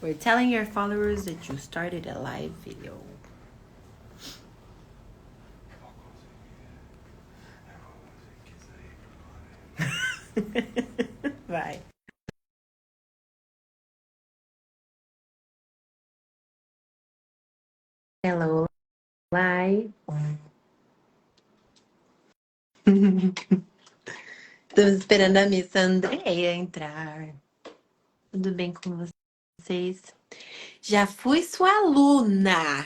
We're telling your followers that you started a live video. Vai. Hello, Lai. Estamos esperando a Miss Andréia entrar. Tudo bem com vocês? Já fui sua aluna.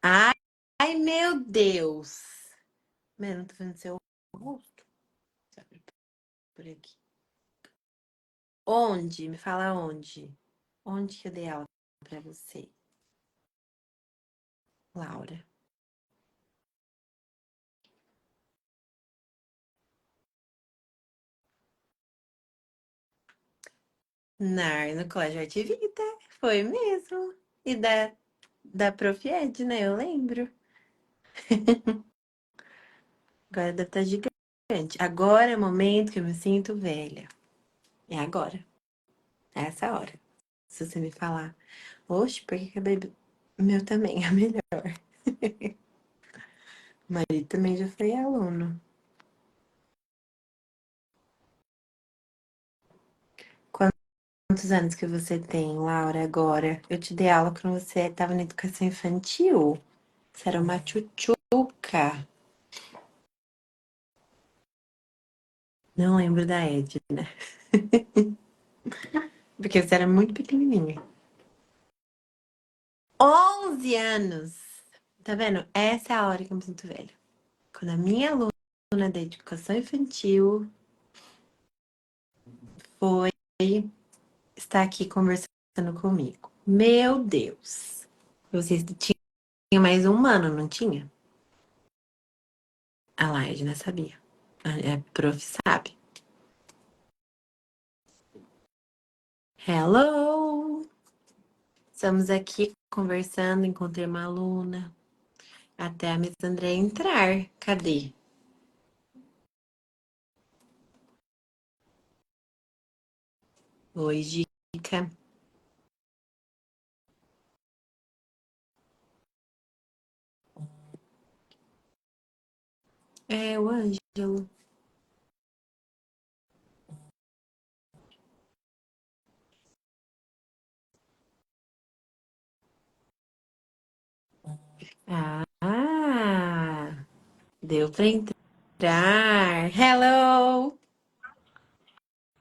Ai, meu Deus. Mano, não tô vendo seu rosto. Por aqui. Onde? Me fala onde. Onde que eu dei aula pra você? Laura. No Colégio Arte Vida. Foi mesmo. E da Prof. Ed, né? Eu lembro. Agora deve estar gigante. Agora é o momento que eu me sinto velha. É agora. É essa hora. Se você me falar, oxe, por que acabei. Meu também é melhor. O marido também já foi aluno. Quantos anos que você tem, Laura, agora? Eu te dei aula quando você estava na educação infantil. Você era uma tchutchuca. Não lembro da Edna. Porque você era muito pequenininha. 11 anos! Tá vendo? Essa é a hora que eu me sinto velha. Quando a minha aluna da educação infantil foi estar aqui conversando comigo. Meu Deus! Vocês tinham mais um ano, não tinha? A Edna sabia. A prof sabe. Hello! Estamos aqui conversando, encontrei uma aluna. Até a Miss André entrar. Cadê? Oi, Dica. É, o Ângelo. Ah, deu pra entrar. Hello!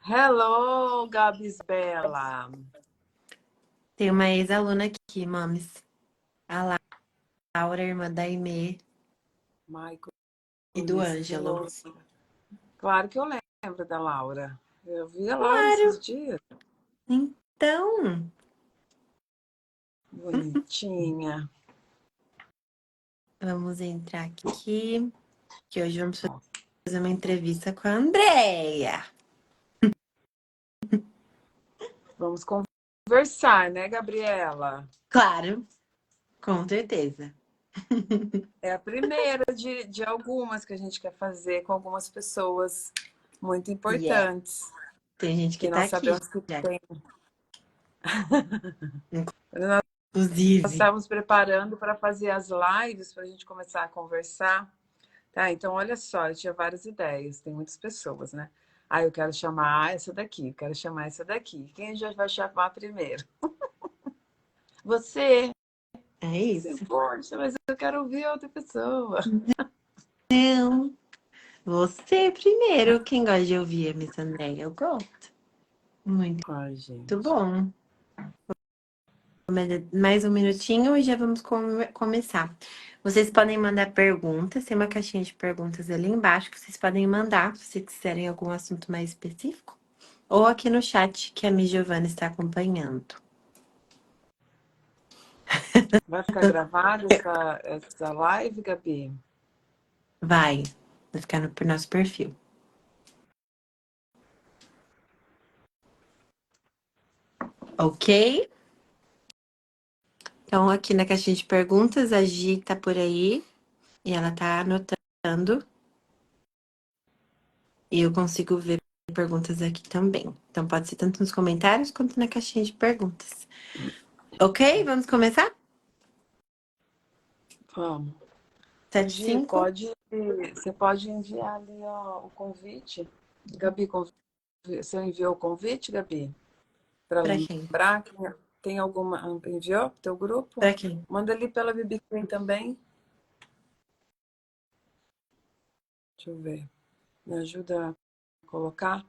Hello, Gabs Bela. Tem uma ex-aluna aqui, mames. A Laura, irmã da Aimee Michael, e do de Ângelo. novo. Claro que eu lembro da Laura. Eu vi a Laura Claro! esses dias. Então, Bonitinha. vamos entrar aqui, que hoje vamos fazer uma entrevista com a Andréia. Vamos conversar, né, Gabriela? Claro, com certeza. É a primeira de algumas que a gente quer fazer com algumas pessoas muito Yeah. importantes. Tem gente que Que tá nós aqui sabemos que já, tem. Nós inclusive. estamos preparando para fazer as lives para a gente começar a conversar. Tá, então olha só, eu tinha várias ideias, tem muitas pessoas, né? Ah, eu quero chamar essa daqui, eu quero chamar essa daqui. Quem já vai chamar primeiro? Você, É você, isso. poxa, mas eu quero ouvir outra pessoa. Não, você primeiro. Quem gosta de ouvir a Miss Andréia? Eu gosto. Muito Ai, gente. bom. Mais um minutinho e já vamos começar. Vocês podem mandar perguntas, tem uma caixinha de perguntas ali embaixo que vocês podem mandar, se vocês quiserem algum assunto mais específico, ou aqui no chat que a Miss Giovana está acompanhando. Vai ficar gravada essa live, Gabi? Vai ficar no nosso perfil. Ok? Então, aqui na caixinha de perguntas, a Gi tá por aí e ela tá anotando. E eu consigo ver perguntas aqui também. Então, pode ser tanto nos comentários quanto na caixinha de perguntas. Ok? Vamos começar? Vamos. Gi, 75? você pode enviar ali ó, o convite. Gabi, você enviou o convite, Gabi? Para Pra quem? lembrar? Tem alguma. Enviou para o teu grupo? Pra quem? Manda ali pela Bibi Queen também. Deixa eu ver. Me ajuda a colocar.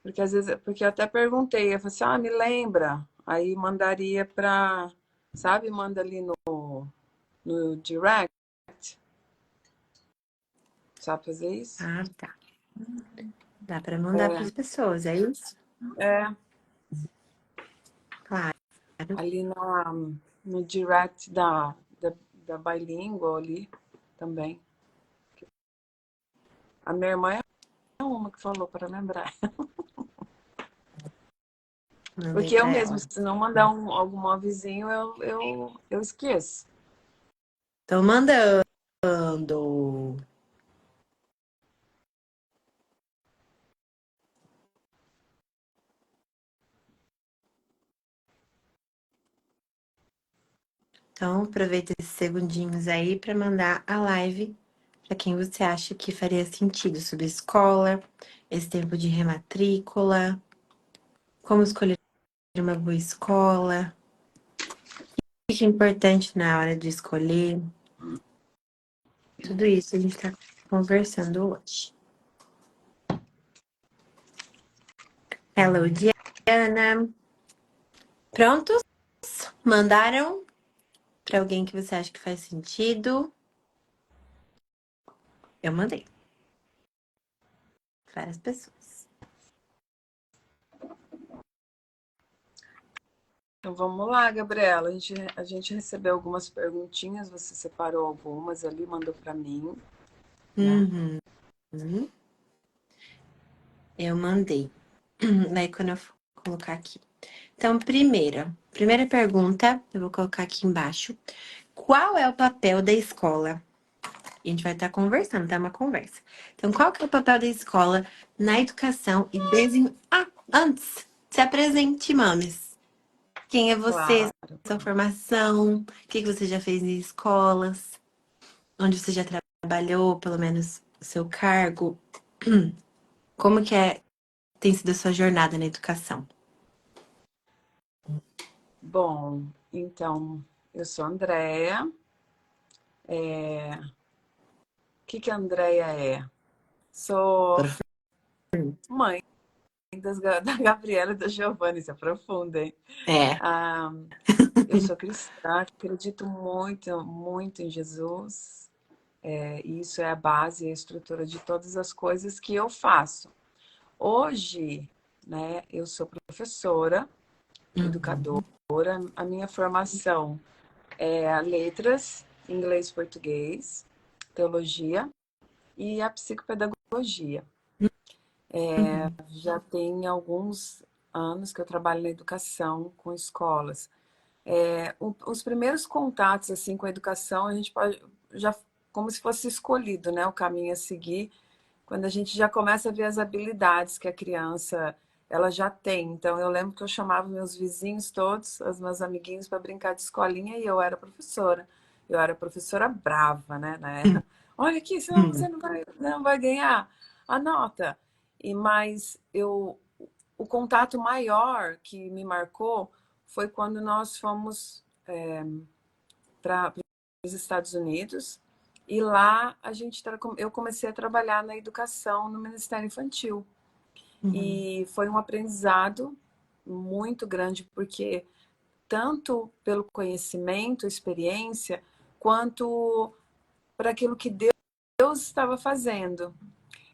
Porque às vezes, porque eu até perguntei, eu falei assim, me lembra. Aí mandaria para, sabe, manda ali no direct. Sabe fazer isso? Ah, tá. Dá pra mandar É, pras pessoas, é isso? é Claro. ali no direct da Bilingual ali também. A minha irmã é uma que falou para lembrar. Mandei Porque eu pra mesmo, ela. se não mandar algum avisinho, eu esqueço. Tô mandando. Então, aproveita esses segundinhos aí para mandar a live para quem você acha que faria sentido sobre escola, esse tempo de rematrícula, como escolher uma boa escola, o que é importante na hora de escolher. Tudo isso a gente está conversando hoje. Hello, Diana. Prontos? Mandaram para alguém que você acha que faz sentido? Eu mandei. Várias pessoas. Então vamos lá, Gabriela. A gente recebeu algumas perguntinhas, você separou algumas ali, mandou para mim, né? Uhum. Eu mandei. Daí quando eu for colocar aqui. Então, primeira pergunta, eu vou colocar aqui embaixo. Qual é o papel da escola? E a gente vai estar conversando, tá? Uma conversa. Então, qual que é o papel da escola na educação e antes, se apresente, mames. Quem é você? Claro. Sua formação? O que que você já fez em escolas? Onde você já trabalhou, pelo menos o seu cargo? Como que tem sido a sua jornada na educação? Bom, então, eu sou a Andréia. O que a Andréia é? Sou mãe da Gabriela e da Giovanni, se aprofundem. É. Ah, eu sou cristã, acredito muito, muito em Jesus. E isso é a base e a estrutura de todas as coisas que eu faço. Hoje, né, eu sou professora, Uhum. educadora. A minha formação é letras, inglês, português, teologia e a psicopedagogia. Uhum. Já tem alguns anos que eu trabalho na educação com escolas. Os primeiros contatos assim com a educação, a gente pode já como se fosse escolhido, né, o caminho a seguir, quando a gente já começa a ver as habilidades que a criança ela já tem. Então eu lembro que eu chamava meus vizinhos todos, os meus amiguinhos para brincar de escolinha e eu era professora. Eu era professora brava, né? Olha aqui, senão você Uhum. não vai ganhar a nota. Mas o contato maior que me marcou foi quando nós fomos para os Estados Unidos e lá eu comecei a trabalhar na educação no Ministério Infantil. Uhum. E foi um aprendizado muito grande, porque tanto pelo conhecimento, experiência, quanto para aquilo que Deus estava fazendo.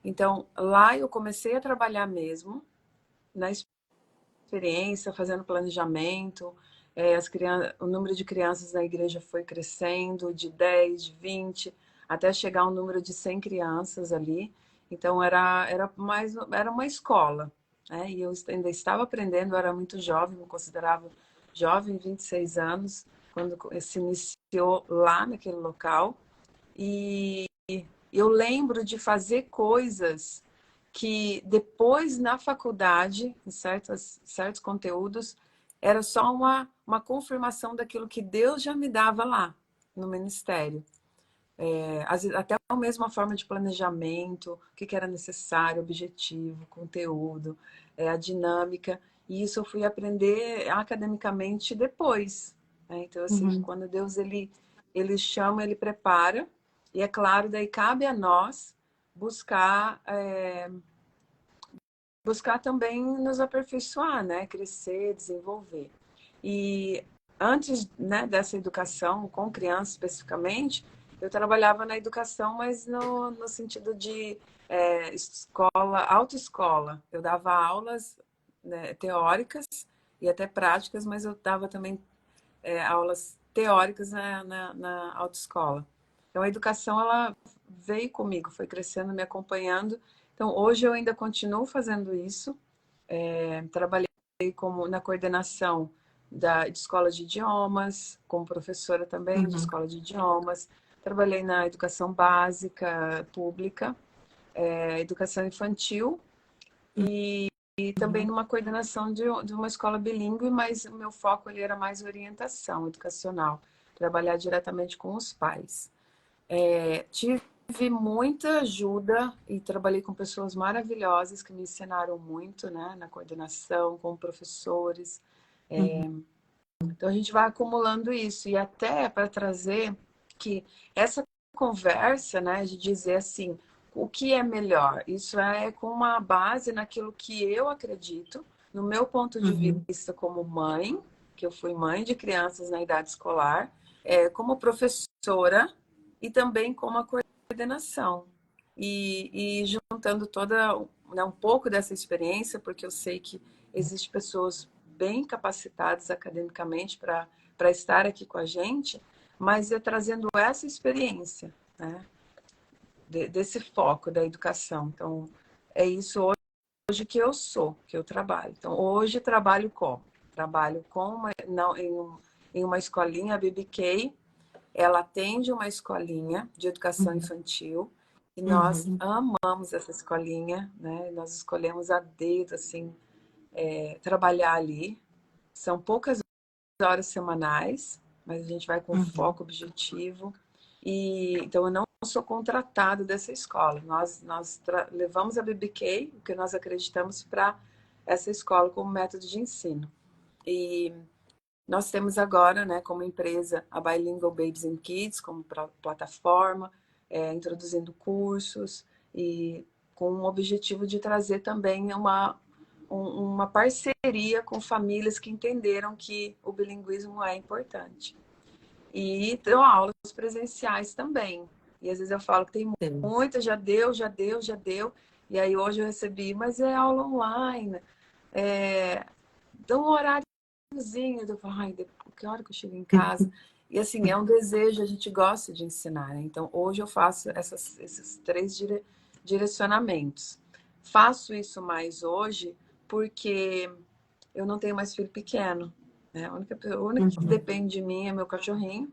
Então, lá eu comecei a trabalhar mesmo, na experiência, fazendo planejamento. O número de crianças na igreja foi crescendo de 10, de 20, até chegar ao número de 100 crianças ali. Então, era uma escola. Né? E eu ainda estava aprendendo, eu era muito jovem, me considerava jovem, 26 anos, quando se iniciou lá naquele local. E eu lembro de fazer coisas que depois, na faculdade, em certos conteúdos, era só uma confirmação daquilo que Deus já me dava lá, no ministério. Às vezes, até a mesma forma de planejamento, o que era necessário, objetivo, conteúdo, a dinâmica. E isso eu fui aprender academicamente depois, né? Então, eu sei que Uhum. quando Deus ele chama, ele prepara. E é claro, daí cabe a nós buscar, buscar também nos aperfeiçoar, né? Crescer, desenvolver. E antes, né, dessa educação com criança especificamente, eu trabalhava na educação, mas no sentido de escola, autoescola. Eu dava aulas, né, teóricas e até práticas, mas eu dava também aulas teóricas na autoescola. Então, a educação, ela veio comigo, foi crescendo, me acompanhando. Então, hoje eu ainda continuo fazendo isso. Trabalhei na coordenação de escola de idiomas, como professora também de Uhum. escola de idiomas. Trabalhei na educação básica pública, educação infantil e também Uhum. numa coordenação de uma escola bilíngue, mas o meu foco ali era mais orientação educacional, trabalhar diretamente com os pais. Tive muita ajuda e trabalhei com pessoas maravilhosas que me ensinaram muito, né, na coordenação, com professores. Uhum. Então a gente vai acumulando isso e até para trazer que essa conversa, né, de dizer assim, o que é melhor? Isso é com uma base naquilo que eu acredito, no meu ponto de Uhum. vista como mãe, que eu fui mãe de crianças na idade escolar, como professora e também como a coordenação. E juntando toda, né, um pouco dessa experiência, porque eu sei que existem pessoas bem capacitadas academicamente para estar aqui com a gente, mas é trazendo essa experiência, né, desse foco da educação. Então, é isso hoje que eu sou, que eu trabalho. Então, hoje trabalho com em uma escolinha, a BBK, ela atende uma escolinha de educação Uhum. infantil e nós Uhum. amamos essa escolinha, né? Nós escolhemos a dedo, assim, trabalhar ali. São poucas horas semanais, mas a gente vai com Uhum. foco objetivo. E então eu não sou contratado dessa escola. Nós levamos a BBK, o que nós acreditamos, para essa escola como método de ensino. E nós temos agora, né, como empresa, a Bilingual Babies and Kids como plataforma, introduzindo cursos e com o objetivo de trazer também uma parceria com famílias que entenderam que o bilinguismo é importante. E dou aulas presenciais também. E às vezes eu falo que tem Sim. muita, já deu, já deu, já deu. E aí hoje eu recebi, mas é aula online. Dá um horáriozinho. Eu falo, ai, que hora que eu chego em casa? E assim, é um desejo, a gente gosta de ensinar, né? Então hoje eu faço esses três direcionamentos. Faço isso mais hoje porque eu não tenho mais filho pequeno, né? A única que Uhum. depende de mim é meu cachorrinho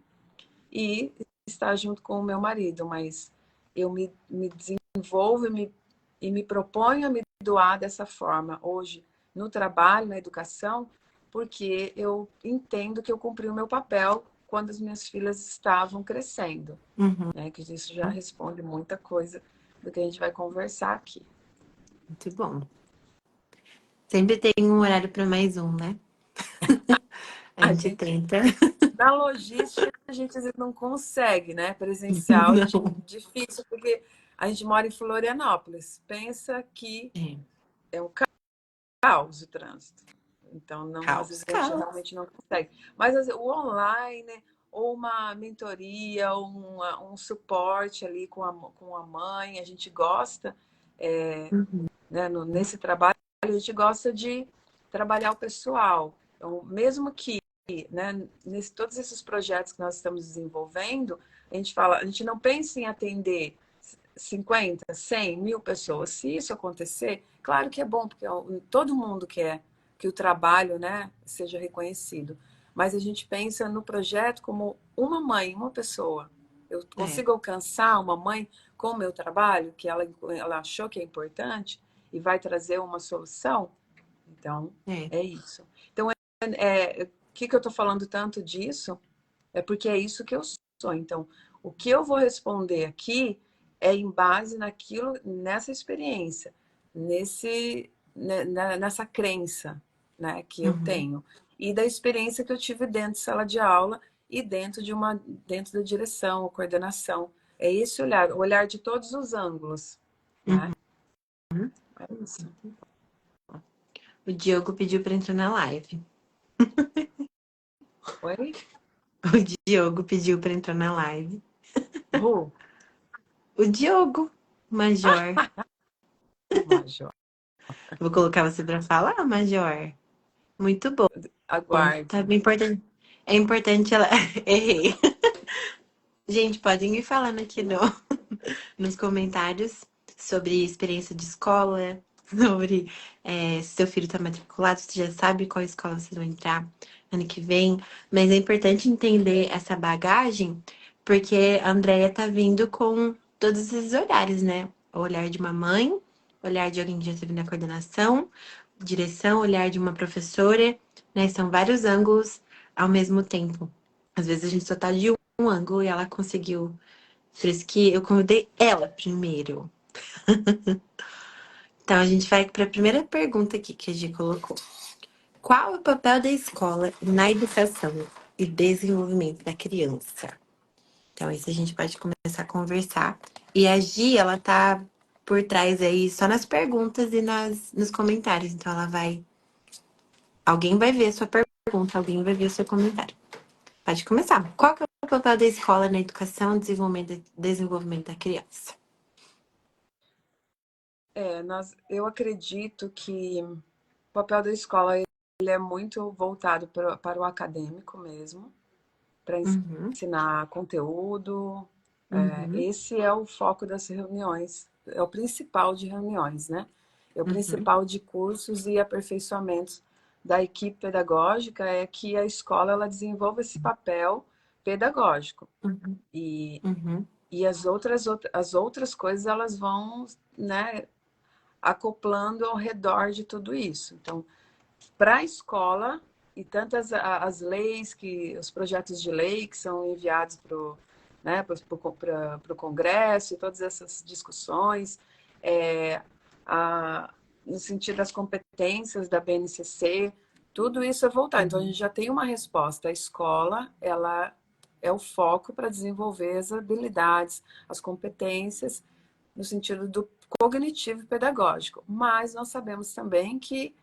e estar junto com o meu marido, mas eu me desenvolvo e me proponho a me doar dessa forma hoje no trabalho, na educação, porque eu entendo que eu cumpri o meu papel quando as minhas filhas estavam crescendo, Uhum. né? Que isso já responde muita coisa do que a gente vai conversar aqui. Muito bom. Sempre tem um horário para mais um, né? A A gente gente tenta. Na logística, a gente às vezes não consegue, né? Presencial, a gente Não. difícil, porque a gente mora em Florianópolis. Pensa que É. é um caos o trânsito. Então, não, às Caos, vezes a gente caos. realmente não consegue. Mas às vezes, o online, ou uma mentoria, ou um suporte ali com a mãe, a gente gosta, Uhum. né, nesse trabalho, a gente gosta de trabalhar o pessoal. Então, mesmo que, né, todos esses projetos que nós estamos desenvolvendo, a gente fala, a gente não pensa em atender 50, 100, 1000 pessoas. Se isso acontecer, claro que é bom, porque todo mundo quer que o trabalho, né, seja reconhecido. Mas a gente pensa no projeto como uma mãe, uma pessoa. Eu É. consigo alcançar uma mãe com o meu trabalho, que ela achou que é importante, e vai trazer uma solução? Então, É. é isso. Então, o que eu estou falando tanto disso? É porque é isso que eu sou. Então, o que eu vou responder aqui é em base naquilo, nessa experiência, nessa crença, né, que eu Uhum. tenho. E da experiência que eu tive dentro de sala de aula e dentro da direção, coordenação. É esse olhar, o olhar de todos os ângulos, né? Uhum. É isso. O Diogo pediu para entrar na live. Oi? O Diogo pediu para entrar na live. Ru, O Diogo, Major. Major. Vou colocar você para falar, Major. Muito bom. Tá Aguarde. bem importante. É importante ela. Errei. Gente, podem ir falando aqui nos comentários sobre experiência de escola, sobre se seu filho está matriculado, você já sabe qual escola vocês vão entrar ano que vem. Mas é importante entender essa bagagem, porque a Andrea tá vindo com todos esses olhares, né? O olhar de uma mãe, o olhar de alguém que já esteve na coordenação, direção, o olhar de uma professora, né? São vários ângulos ao mesmo tempo. Às vezes a gente só tá de um ângulo e ela conseguiu. Por isso que eu convidei ela primeiro. Então a gente vai para a primeira pergunta aqui que a Gi colocou. Qual é o papel da escola na educação e desenvolvimento da criança? Então isso a gente pode começar a conversar. E a Gi, ela tá por trás aí só nas perguntas e nos comentários. Então ela vai. Alguém vai ver a sua pergunta, alguém vai ver o seu comentário. Pode começar. Qual que é o papel da escola na educação e desenvolvimento da criança? Eu acredito que o papel da escola ele é muito voltado para o acadêmico mesmo, para Uhum, ensinar conteúdo. uhum, Esse é o foco das reuniões, é o principal de reuniões, né? É o uhum, principal de cursos e aperfeiçoamentos da equipe pedagógica é que a escola ela desenvolva esse papel pedagógico uhum, e, uhum, e as outras coisas elas vão, né, acoplando ao redor de tudo isso. Então, para a escola e tantas as leis os projetos de lei que são enviados para o, né, para o Congresso e todas essas discussões, é, no sentido das competências da BNCC, tudo isso é voltar. Então a uhum, gente já tem uma resposta. A escola, ela é o foco para desenvolver as habilidades, as competências no sentido do cognitivo e pedagógico. Mas nós sabemos também que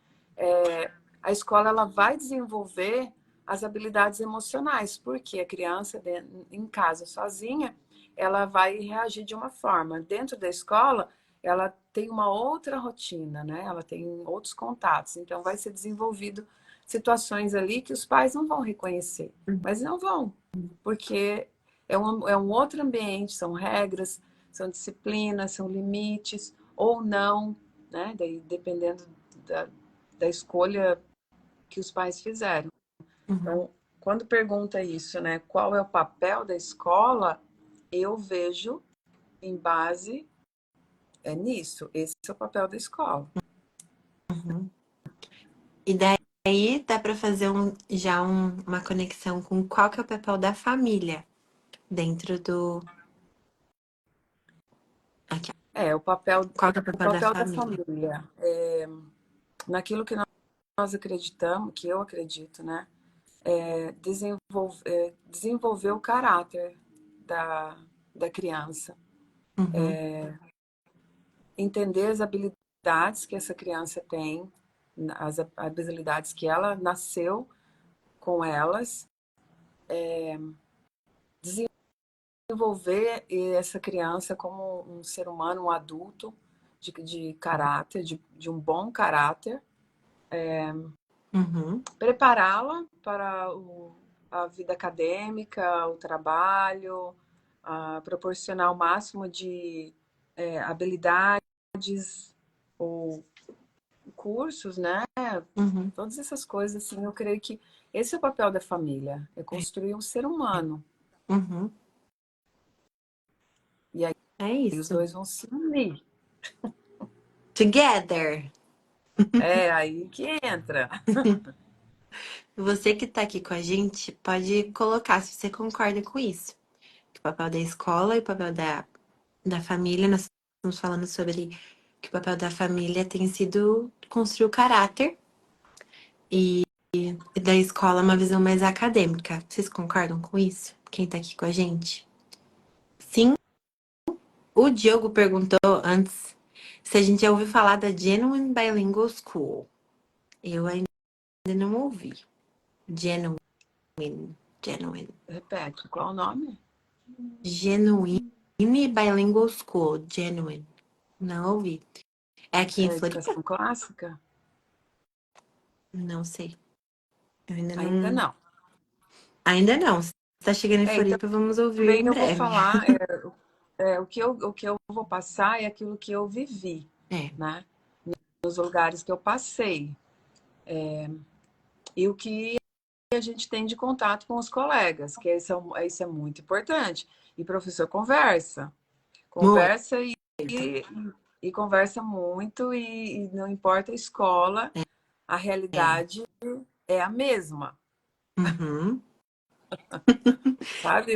a escola ela vai desenvolver as habilidades emocionais, porque a criança em casa sozinha, ela vai reagir de uma forma. Dentro da escola, ela tem uma outra rotina, né? Ela tem outros contatos, então vai ser desenvolvido situações ali que os pais não vão reconhecer, mas não vão, porque é um outro ambiente, são regras, são disciplinas, são limites, ou não, né? Daí, dependendo da, da escolha que os pais fizeram. uhum, Então, quando pergunta isso, né, qual é o papel da escola, eu vejo em base nisso. Esse é o papel da escola. uhum. E daí dá para fazer uma conexão com qual que é o papel da família dentro do. Aqui, ó. É, Qual que é o o papel da papel da família? família. Naquilo que nós acreditamos, que eu acredito, né? Desenvolver o caráter da, da criança. Uhum, Entender as habilidades que essa criança tem, as habilidades que ela nasceu com elas, desenvolver essa criança como um ser humano, um adulto de caráter, de um bom caráter, uhum, prepará-la para a vida acadêmica, o trabalho, proporcionar o máximo de habilidades ou cursos, né? uhum. Todas essas coisas, assim, eu creio que esse é o papel da família, é É, construir um ser humano. uhum. E aí É os isso. dois vão se unir. Together. É aí que entra. Você que tá aqui com a gente pode colocar se você concorda com isso. Que o papel da escola e o papel da família, nós estamos falando sobre que o papel da família tem sido construir o caráter e da escola uma visão mais acadêmica. Vocês concordam com isso? Quem tá aqui com a gente? Sim, o Diogo perguntou antes se a gente já ouviu falar da Genuine Bilingual School. Eu ainda não ouvi. Genuine, Genuine. Repete, qual o nome? Genuine Bilingual School. Genuine. Não ouvi. É aqui em É Floripa? educação clássica? Não sei. Eu ainda Ainda não. não. Ainda não. Se tá chegando em É, e Floripa, vamos ouvir também em eu vou breve. falar, o que eu vou passar é aquilo que eu vivi, É. né? Nos lugares que eu passei. E o que a gente tem de contato com os colegas, que isso é muito importante. E professor conversa. Muito. Conversa e, e conversa muito, e não importa a escola, a É. realidade é a mesma, Uhum. sabe?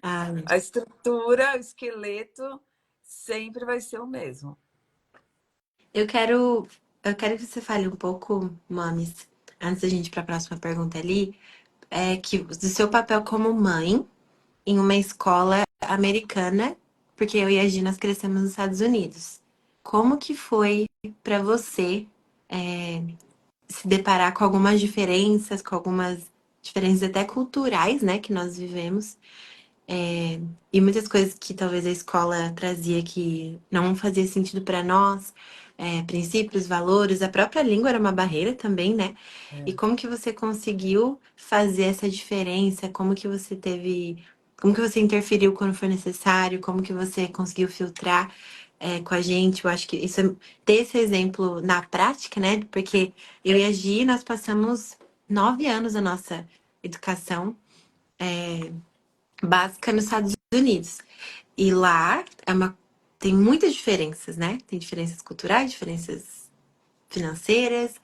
Ai, A estrutura, o esqueleto sempre vai ser o mesmo. eu quero que você fale um pouco, Mames, antes da gente ir para a próxima pergunta ali, que do seu papel como mãe em uma escola americana, porque eu e a Gi nós crescemos nos Estados Unidos. Como que foi para você se deparar com algumas diferenças até culturais, né, que nós vivemos, e muitas coisas que talvez a escola trazia que não fazia sentido para nós, princípios, valores, a própria língua era uma barreira também, né? E É. como que você conseguiu fazer essa diferença? Como que você interferiu quando foi necessário? Como que você conseguiu filtrar, com a gente? Eu acho que ter esse exemplo na prática, né? Porque eu e a Gi, nós passamos 9 anos da nossa educação básica nos Estados Unidos. E lá tem muitas diferenças, né? Tem diferenças culturais, diferenças financeiras.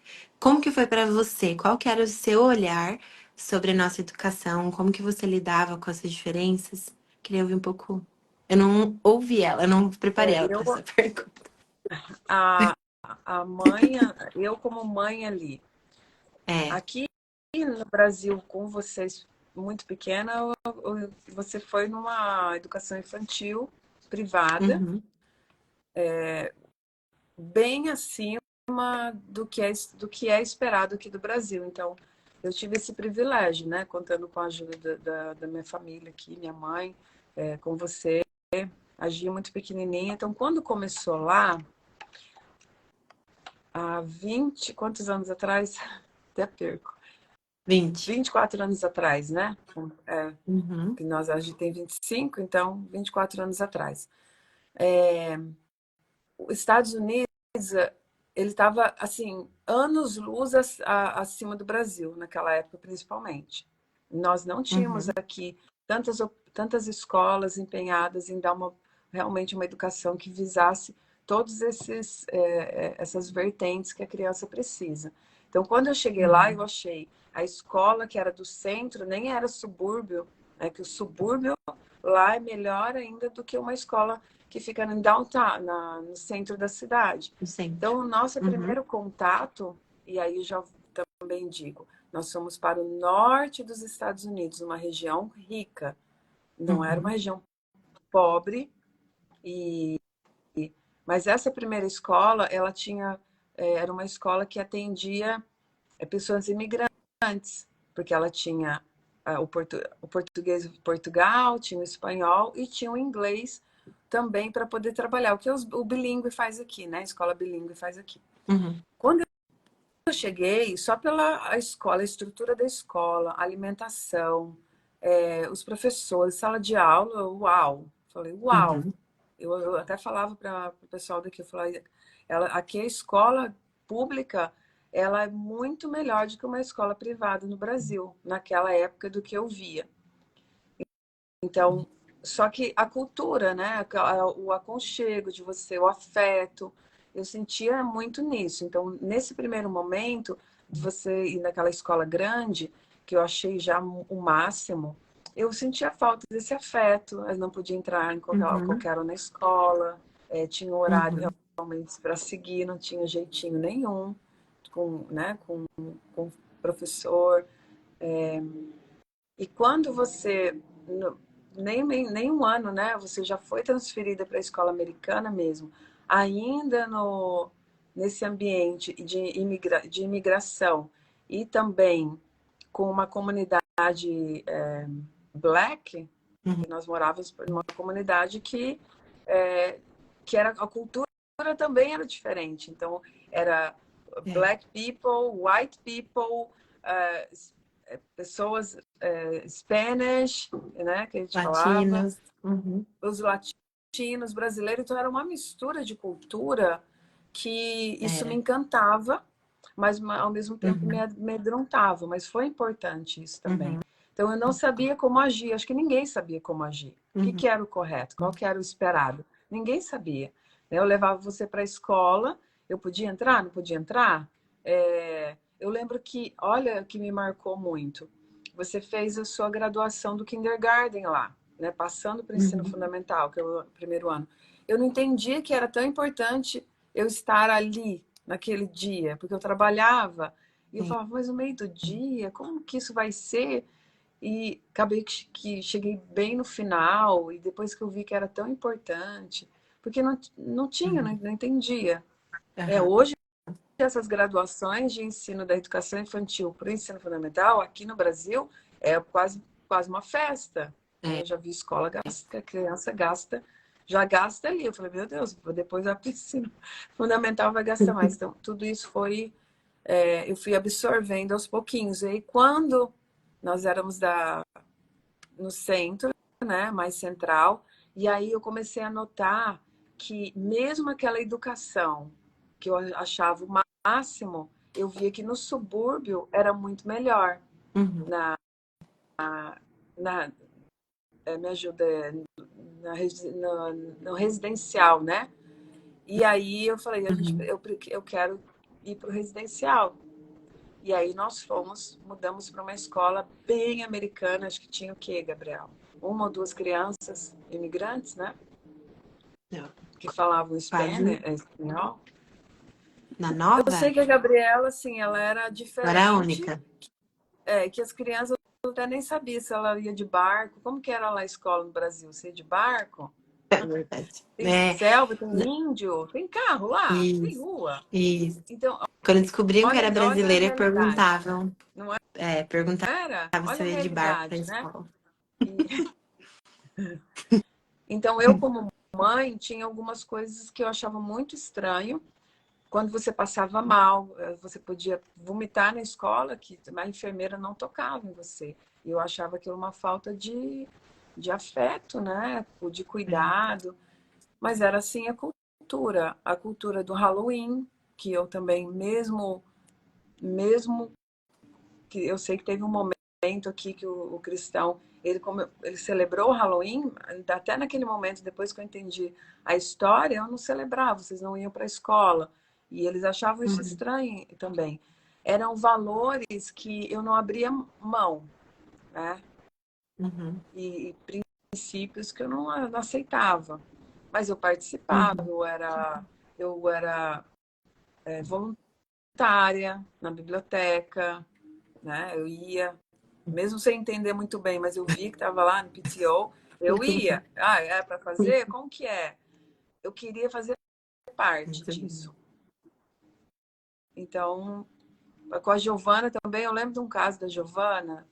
Como que foi para você? Qual que era o seu olhar sobre a nossa educação? Como que você lidava com essas diferenças? Queria ouvir um pouco. Eu não ouvi ela, eu não preparei ela Eu, para essa pergunta. a, a mãe, eu como mãe ali, É. aqui no Brasil, com vocês muito pequena, você foi numa educação infantil privada, Uhum, bem acima do que é esperado aqui do Brasil. Então, eu tive esse privilégio, né? Contando com a ajuda da minha família aqui, minha mãe, com você, agia muito pequenininha. Então, quando começou lá, há 20, quantos anos atrás? Até perco. 20. 24 anos atrás, né? Uhum, Que a gente tem 25, então 24 anos atrás. Os Estados Unidos, ele estava assim anos-luz acima do Brasil naquela época, principalmente. Nós não tínhamos uhum, aqui tantas escolas empenhadas em dar realmente uma educação que visasse todos essas vertentes que a criança precisa. Então, quando eu cheguei lá, eu uhum. achei a escola que era do centro, nem era subúrbio, né, que o subúrbio lá é melhor ainda do que uma escola que fica no downtown, no centro da cidade. No centro. Então, o nosso Uhum, primeiro contato, e aí eu já também digo, nós fomos para o norte dos Estados Unidos, uma região rica, não era uma uhum, região pobre, e mas essa primeira escola, ela tinha, era uma escola que atendia pessoas imigrantes, porque ela tinha o português de Portugal, tinha o espanhol e tinha o inglês também para poder trabalhar, o que o bilíngue faz aqui, né? A escola bilíngue faz aqui. uhum, Quando eu cheguei, só pela a escola, a estrutura da escola, a alimentação, os professores, sala de aula, uau! Falei, uau! uhum. Eu até falava para o pessoal daqui, eu falei, aqui a escola pública, ela é muito melhor do que uma escola privada no Brasil, naquela época do que eu via. Então, só que a cultura, né, o aconchego de você, o afeto. eu sentia muito nisso. Então, nesse primeiro momento, de você ir naquela escola grande, que eu achei já o máximo, eu sentia falta desse afeto. Eu não podia entrar em Uhum. qualquer hora na escola, tinha um horário Uhum. realmente para seguir, não tinha jeitinho nenhum com, né, com o professor. E quando você, nem um ano, né, você já foi transferida para a escola americana mesmo, ainda nesse ambiente de imigração e também com uma comunidade black, Uhum. que nós morávamos numa comunidade é, que era a cultura também era diferente. Então, era É. black people, white people, pessoas Spanish, né, que a gente falava, Latinos. Uhum. os latinos, brasileiros. Então, era uma mistura de cultura que isso me Era. encantava, mas ao mesmo tempo me Uhum. amedrontava. Mas foi importante isso também. Uhum. Então, eu não sabia como agir. Acho que ninguém sabia como agir. O que, Uhum. que era o correto? Qual que era o esperado? Ninguém sabia. Eu levava você para a escola. Eu podia entrar? Não podia entrar? Eu lembro que, olha, o que me marcou muito. Você fez a sua graduação do kindergarten lá, né? Passando para o ensino Uhum. fundamental, que é o primeiro ano. Eu não entendia que era tão importante eu estar ali naquele dia, porque eu trabalhava e eu Sim. falava, mas no meio do dia, como que isso vai ser? E acabei que cheguei bem no final, e depois que eu vi que era tão importante, porque não tinha, Uhum. não entendia. Aham. Hoje, essas graduações de ensino da educação infantil para o ensino fundamental, aqui no Brasil, é quase uma festa. É. Eu já vi escola gasta, a criança gasta, já gasta ali. Eu falei, meu Deus, depois a ensino fundamental vai gastar mais. Então, tudo isso eu fui absorvendo aos pouquinhos. E aí, quando nós éramos no centro, né, mais central, e aí eu comecei a notar que mesmo aquela educação que eu achava o máximo, eu via que no subúrbio era muito melhor. Uhum. Na, na Me ajuda, no residencial, né? E aí eu falei, Uhum. eu quero ir para o residencial. E aí nós mudamos para uma escola bem americana, acho que tinha o quê, Gabriel? Uma ou duas crianças imigrantes, né? Não, Que falavam quase. espanhol. Na Eu nova, sei que a Gabriela, assim, ela era eu era a diferente, única. que as crianças eu até nem sabia se ela ia de barco. Como que era lá a escola no Brasil? Você ia de barco? É verdade. Tem É, selva, tem índio, tem carro lá, tem isso, rua. isso. Então, Quando descobriam que era olha a brasileira, realidade. Não perguntavam era? se Olha a eu ia de barco pra realidade, né? escola. E, então, eu, como mãe, tinha algumas coisas que eu achava muito estranho. Quando você passava mal, você podia vomitar na escola, que a enfermeira não tocava em você. E eu achava aquilo uma falta de afeto, né? De É. cuidado. Mas era assim a cultura do Halloween, que eu também, mesmo que eu sei que teve um momento aqui que o cristão ele celebrou o Halloween, até naquele momento, depois que eu entendi a história, eu não celebrava, vocês não iam para a escola. E eles achavam isso Uhum. estranho também. Eram valores que eu não abria mão, né? Uhum. E princípios que eu não aceitava. Mas eu participava, Uhum. eu era voluntária na biblioteca, né? Eu ia, mesmo sem entender muito bem, mas eu vi que estava lá no PTO, eu ia. Ah, é para fazer? Como que é? Eu queria fazer parte Muito bom. disso. Então, com a Giovana também, eu lembro de um caso da Giovana,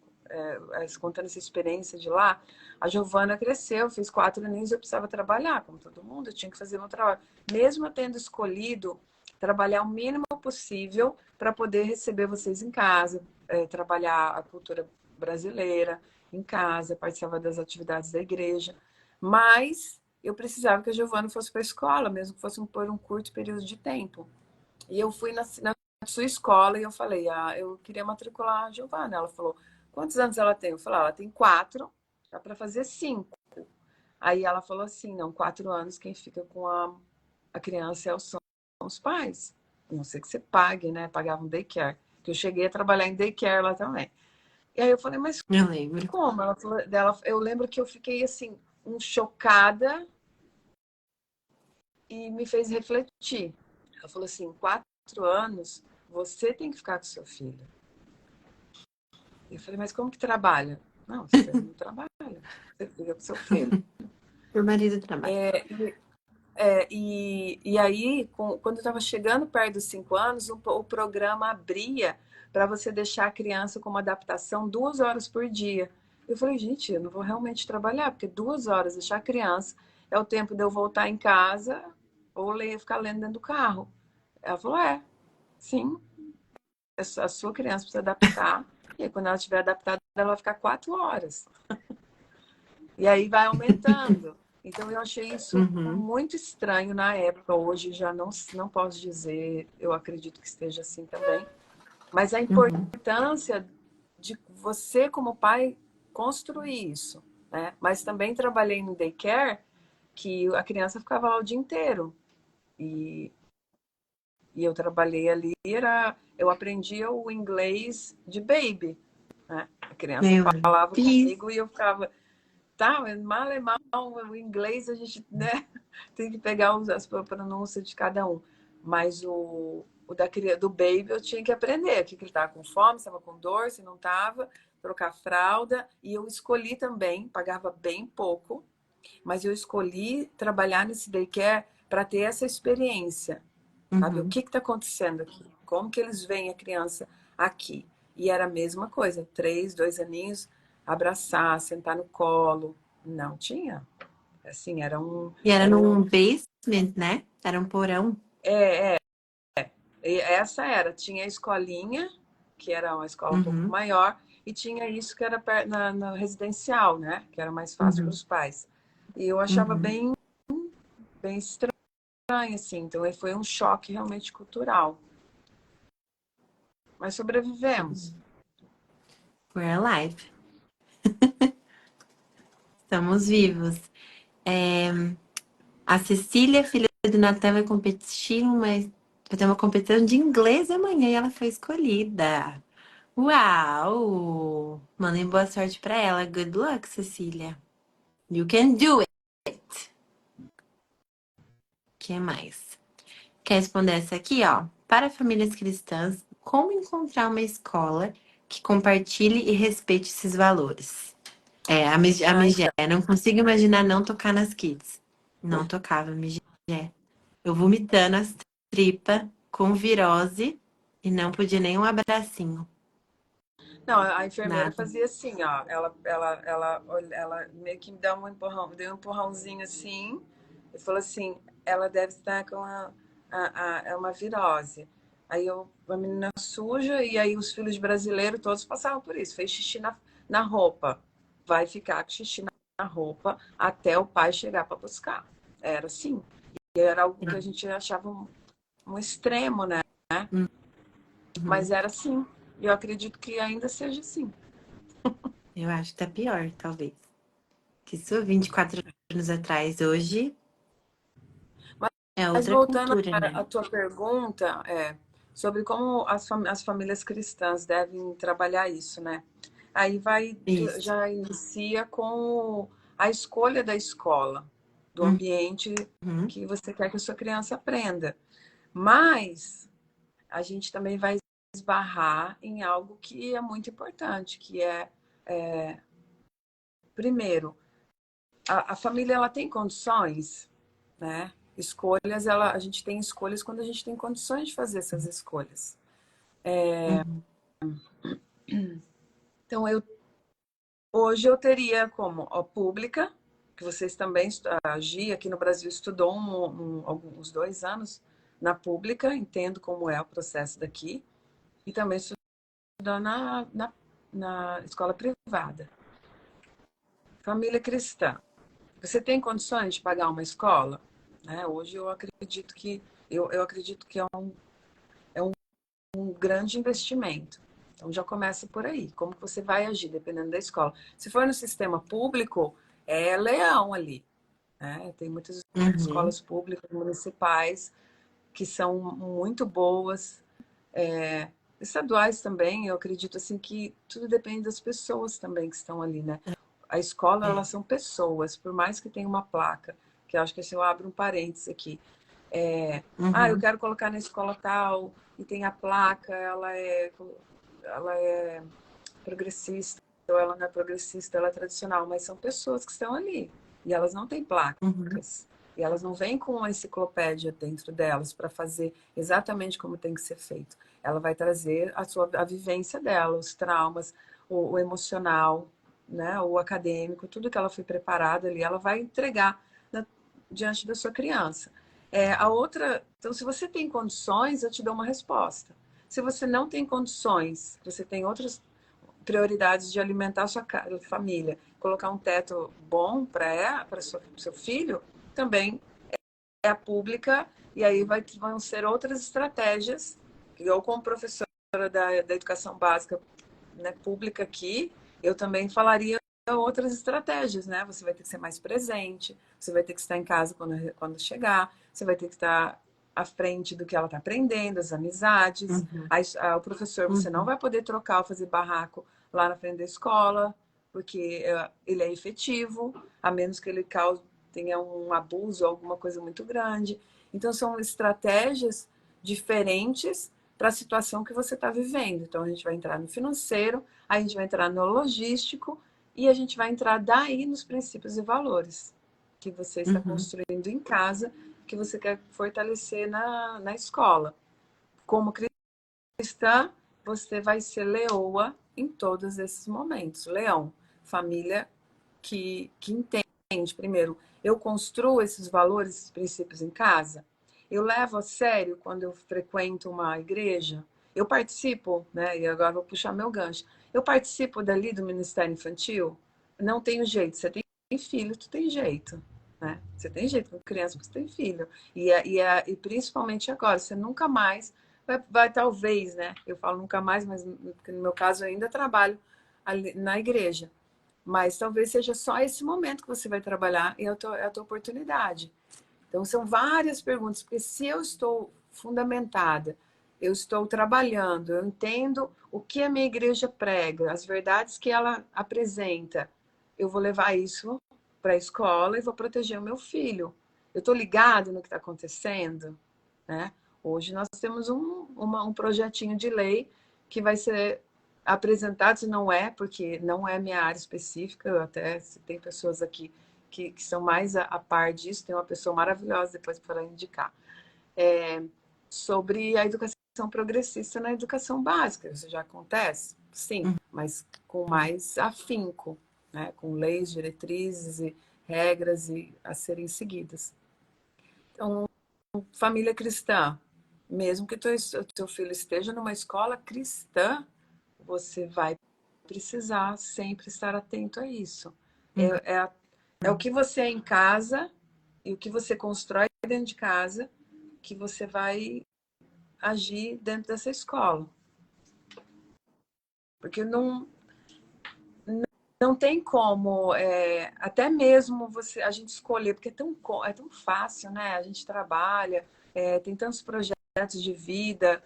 contando essa experiência de lá. A Giovana cresceu, fez 4 aninhos, eu precisava trabalhar, como todo mundo, eu tinha que fazer meu trabalho. Mesmo eu tendo escolhido trabalhar o mínimo possível para poder receber vocês em casa, trabalhar a cultura brasileira em casa, participar das atividades da igreja. Mas eu precisava que a Giovana fosse para a escola, mesmo que fosse por um curto período de tempo. E eu fui na sua escola e eu falei, eu queria matricular a Giovana. Ela falou, quantos anos ela tem? Eu falei, ela tem 4, dá para fazer 5. Aí ela falou assim, não, 4 anos, quem fica com a criança são os pais. A não ser que você pague, né? Pagava um daycare. Que eu cheguei a trabalhar em daycare lá também. E aí eu falei, mas Eu lembro. como? Ela falou dela, eu lembro que eu fiquei assim, chocada e me fez refletir. Ela falou assim, 4 anos, você tem que ficar com seu filho. Eu falei, mas como que trabalha? Não, você não trabalha, você fica com seu filho. Meu marido trabalha. E aí, quando eu estava chegando perto dos 5 anos, o programa abria para você deixar a criança com uma adaptação 2 horas por dia. Eu falei, gente, eu não vou realmente trabalhar, porque 2 horas deixar a criança é o tempo de eu voltar em casa ou ficar lendo dentro do carro. Ela falou, sim, a sua criança precisa adaptar, e aí, quando ela estiver adaptada, ela vai ficar 4 horas. E aí vai aumentando. Então eu achei isso Uhum. muito estranho na época. Hoje já não posso dizer, eu acredito que esteja assim também. Mas a Uhum. importância de você, como pai, construir isso, né? Mas também trabalhei no daycare, que a criança ficava lá o dia inteiro. E, e eu trabalhei ali, eu aprendia o inglês de baby, né? A criança Meu falava Deus. comigo e eu ficava, tá, mas mal é mal, o inglês a gente, né, tem que pegar as pronúncias de cada um. Mas do baby eu tinha que aprender, que ele estava com fome, se estava com dor, se não estava, trocar fralda. E eu escolhi também, pagava bem pouco, mas eu escolhi trabalhar nesse daycare para ter essa experiência, sabe? O Uhum. que está acontecendo aqui? Como que eles veem a criança aqui? E era a mesma coisa, 3, 2 aninhos, abraçar, sentar no colo. Não tinha. Assim, E era era num um, basement, né? Era um porão. é, essa tinha a escolinha, que era uma escola um pouco Uhum. maior, e tinha isso que era na residencial, né? Que era mais fácil para Uhum. os pais. E eu achava Uhum. bem estranho, assim. Então, foi um choque realmente cultural. Mas sobrevivemos. We're alive. Estamos vivos. É, a Cecília, filha do Natan, vai competir, mas vai ter uma competição de inglês amanhã e ela foi escolhida. Uau! Mandem boa sorte pra ela. Good luck, Cecília. You can do it. Que mais? Quer responder essa aqui, ó? Para famílias cristãs, como encontrar uma escola que compartilhe e respeite esses valores? A Ah, Migé, então. não consigo imaginar não tocar nas kids. Não tocava, Migé. Eu vomitando as tripas, com virose, e não podia nem um abracinho. Não, a enfermeira Nada. fazia assim, ó. Ela meio que me deu um empurrãozinho assim, e falou assim: ela deve estar com é uma virose. Aí a menina suja, e aí os filhos brasileiros todos passavam por isso. Fez xixi na roupa. Vai ficar com xixi na roupa até o pai chegar para buscar. Era assim. E era algo que a gente achava um extremo, né? Mas Uhum. era assim. E eu acredito que ainda seja assim. Eu acho que tá pior, talvez. Que isso 24 anos atrás, hoje é Mas outra voltando cultura, né? à tua pergunta, sobre como as famílias cristãs devem trabalhar isso, né? Aí Isso. já inicia com a escolha da escola, do ambiente Uhum. que você quer que a sua criança aprenda. Mas a gente também vai esbarrar em algo que é muito importante, que primeiro, a família ela tem condições, né? Escolhas, a gente tem escolhas quando a gente tem condições de fazer essas escolhas. Uhum. Então, hoje eu teria como a pública, que vocês também, a Gi aqui no Brasil estudou alguns 2 anos na pública, entendo como é o processo daqui, e também estudou na escola privada. Família cristã. Você tem condições de pagar uma escola? Né? Hoje eu acredito que um grande investimento. Então já começa por aí. Como que você vai agir, dependendo da escola. Se for no sistema público, é leão ali. Né? Tem muitas Uhum. escolas públicas, municipais, que são muito boas. Estaduais também, eu acredito assim que tudo depende das pessoas também que estão ali, né? A escola, É. elas são pessoas, por mais que tenha uma placa, que eu acho que assim, eu abro um parênteses aqui. Eu Uhum. quero colocar na escola tal, e tem a placa, ela é progressista, ou ela não é progressista, ela é tradicional, mas são pessoas que estão ali, e elas não têm Uhum. placas. E elas não vêm com uma enciclopédia dentro delas para fazer exatamente como tem que ser feito. Ela vai trazer a vivência dela, os traumas, o emocional, né, o acadêmico, tudo que ela foi preparada ali, ela vai entregar diante da sua criança. A outra, então, se você tem condições, eu te dou uma resposta. Se você não tem condições, você tem outras prioridades de alimentar a sua família, colocar um teto bom para seu filho, também é a pública, e aí vão ser outras estratégias. Eu, como professora da educação básica, né, pública aqui, eu também falaria outras estratégias, né? Você vai ter que ser mais presente, você vai ter que estar em casa quando chegar, você vai ter que estar à frente do que ela está aprendendo, as amizades. Uhum. O professor, você não Uhum. vai poder trocar ou fazer barraco lá na frente da escola, porque ele é efetivo, a menos que ele tenha um abuso, alguma coisa muito grande. Então, são estratégias diferentes para a situação que você está vivendo. Então, a gente vai entrar no financeiro, a gente vai entrar no logístico e a gente vai entrar daí nos princípios e valores que você está Uhum. construindo em casa, que você quer fortalecer na escola. Como cristã, você vai ser leoa em todos esses momentos. Leão, família que entende. Primeiro, eu construo esses valores, esses princípios em casa. Eu levo a sério quando eu frequento uma igreja. Eu participo, né? E agora vou puxar meu gancho. Eu participo dali do Ministério Infantil. Não tenho jeito. Você tem filho, tu tem jeito. Né? Você tem jeito com criança, porque você tem filho. E principalmente agora, você nunca mais vai talvez, né? Eu falo nunca mais, mas no meu caso eu ainda trabalho ali na igreja. Mas talvez seja só esse momento que você vai trabalhar e é a tua oportunidade. Então, são várias perguntas, porque se eu estou fundamentada, eu estou trabalhando, eu entendo o que a minha igreja prega, as verdades que ela apresenta, eu vou levar isso para a escola e vou proteger o meu filho. Eu estou ligado no que está acontecendo, né? Hoje nós temos um projetinho de lei que vai ser apresentado, se não é, porque não é minha área específica, eu até se tem pessoas aqui que são mais a par disso, tem uma pessoa maravilhosa depois para indicar, sobre a educação progressista na educação básica. Isso já acontece? Sim, mas com mais afinco, né? Com leis, diretrizes e regras a serem seguidas. Então, família cristã, mesmo que teu filho esteja numa escola cristã, você vai precisar sempre estar atento a isso. Uhum. É, é, é o que você é em casa e o que você constrói dentro de casa que você vai agir dentro dessa escola. Porque não tem como, até mesmo a gente escolher, porque é tão fácil, né? A gente trabalha, tem tantos projetos de vida.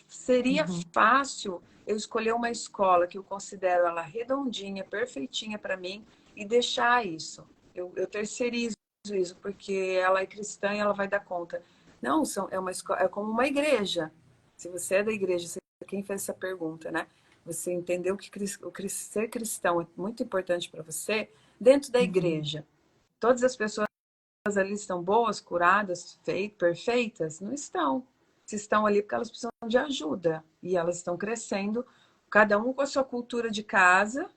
Seria Uhum. fácil eu escolher uma escola que eu considero ela redondinha, perfeitinha para mim e deixar isso. Eu terceirizo isso, porque ela é cristã e ela vai dar conta. Não, é uma escola, é como uma igreja. Se você é da igreja, quem fez essa pergunta, né? Você entendeu que ser cristão é muito importante para você dentro da Uhum. igreja. Todas as pessoas ali estão boas, curadas, perfeitas? Não estão. Se estão ali porque elas precisam de ajuda. E elas estão crescendo, cada um com a sua cultura de casa,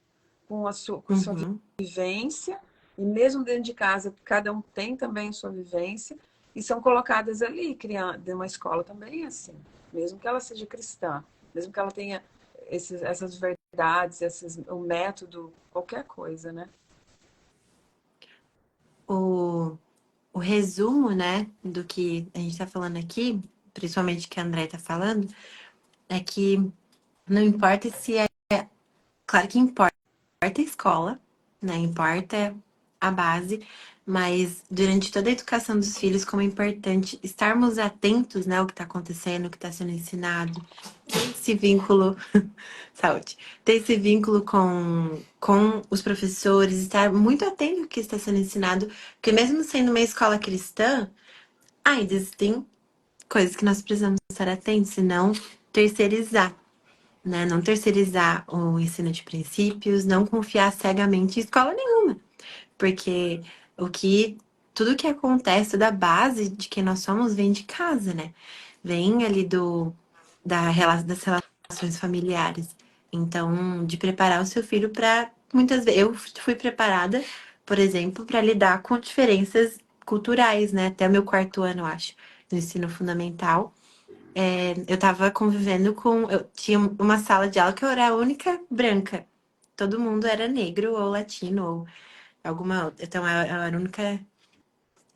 com a sua Uhum. vivência. E mesmo dentro de casa, cada um tem também a sua vivência. E são colocadas ali, criando, de uma escola também é assim. Mesmo que ela seja cristã, mesmo que ela tenha essas verdades, o método, qualquer coisa, né? O, o resumo, né, do que a gente está falando aqui, principalmente que a André está falando, é que não importa se é. Claro que importa a escola, né? Importa a base, mas durante toda a educação dos filhos, como é importante estarmos atentos, né, ao que está acontecendo, o que está sendo ensinado, ter esse vínculo, saúde, ter esse vínculo com os professores, estar muito atento ao que está sendo ensinado, porque mesmo sendo uma escola cristã, ainda existem coisas que nós precisamos estar atentos, e não terceirizar, né? Não terceirizar o ensino de princípios, não confiar cegamente em escola nenhuma. Porque o que tudo que acontece, toda a base de quem nós somos vem de casa, né? Vem ali das relações familiares. Então, de preparar o seu filho para muitas vezes eu fui preparada, por exemplo, para lidar com diferenças culturais, né? Até o meu quarto ano, eu acho, no ensino fundamental. Eu tava convivendo com. Eu tinha uma sala de aula que eu era a única branca. Todo mundo era negro ou latino ou alguma outra. Então, eu era a única.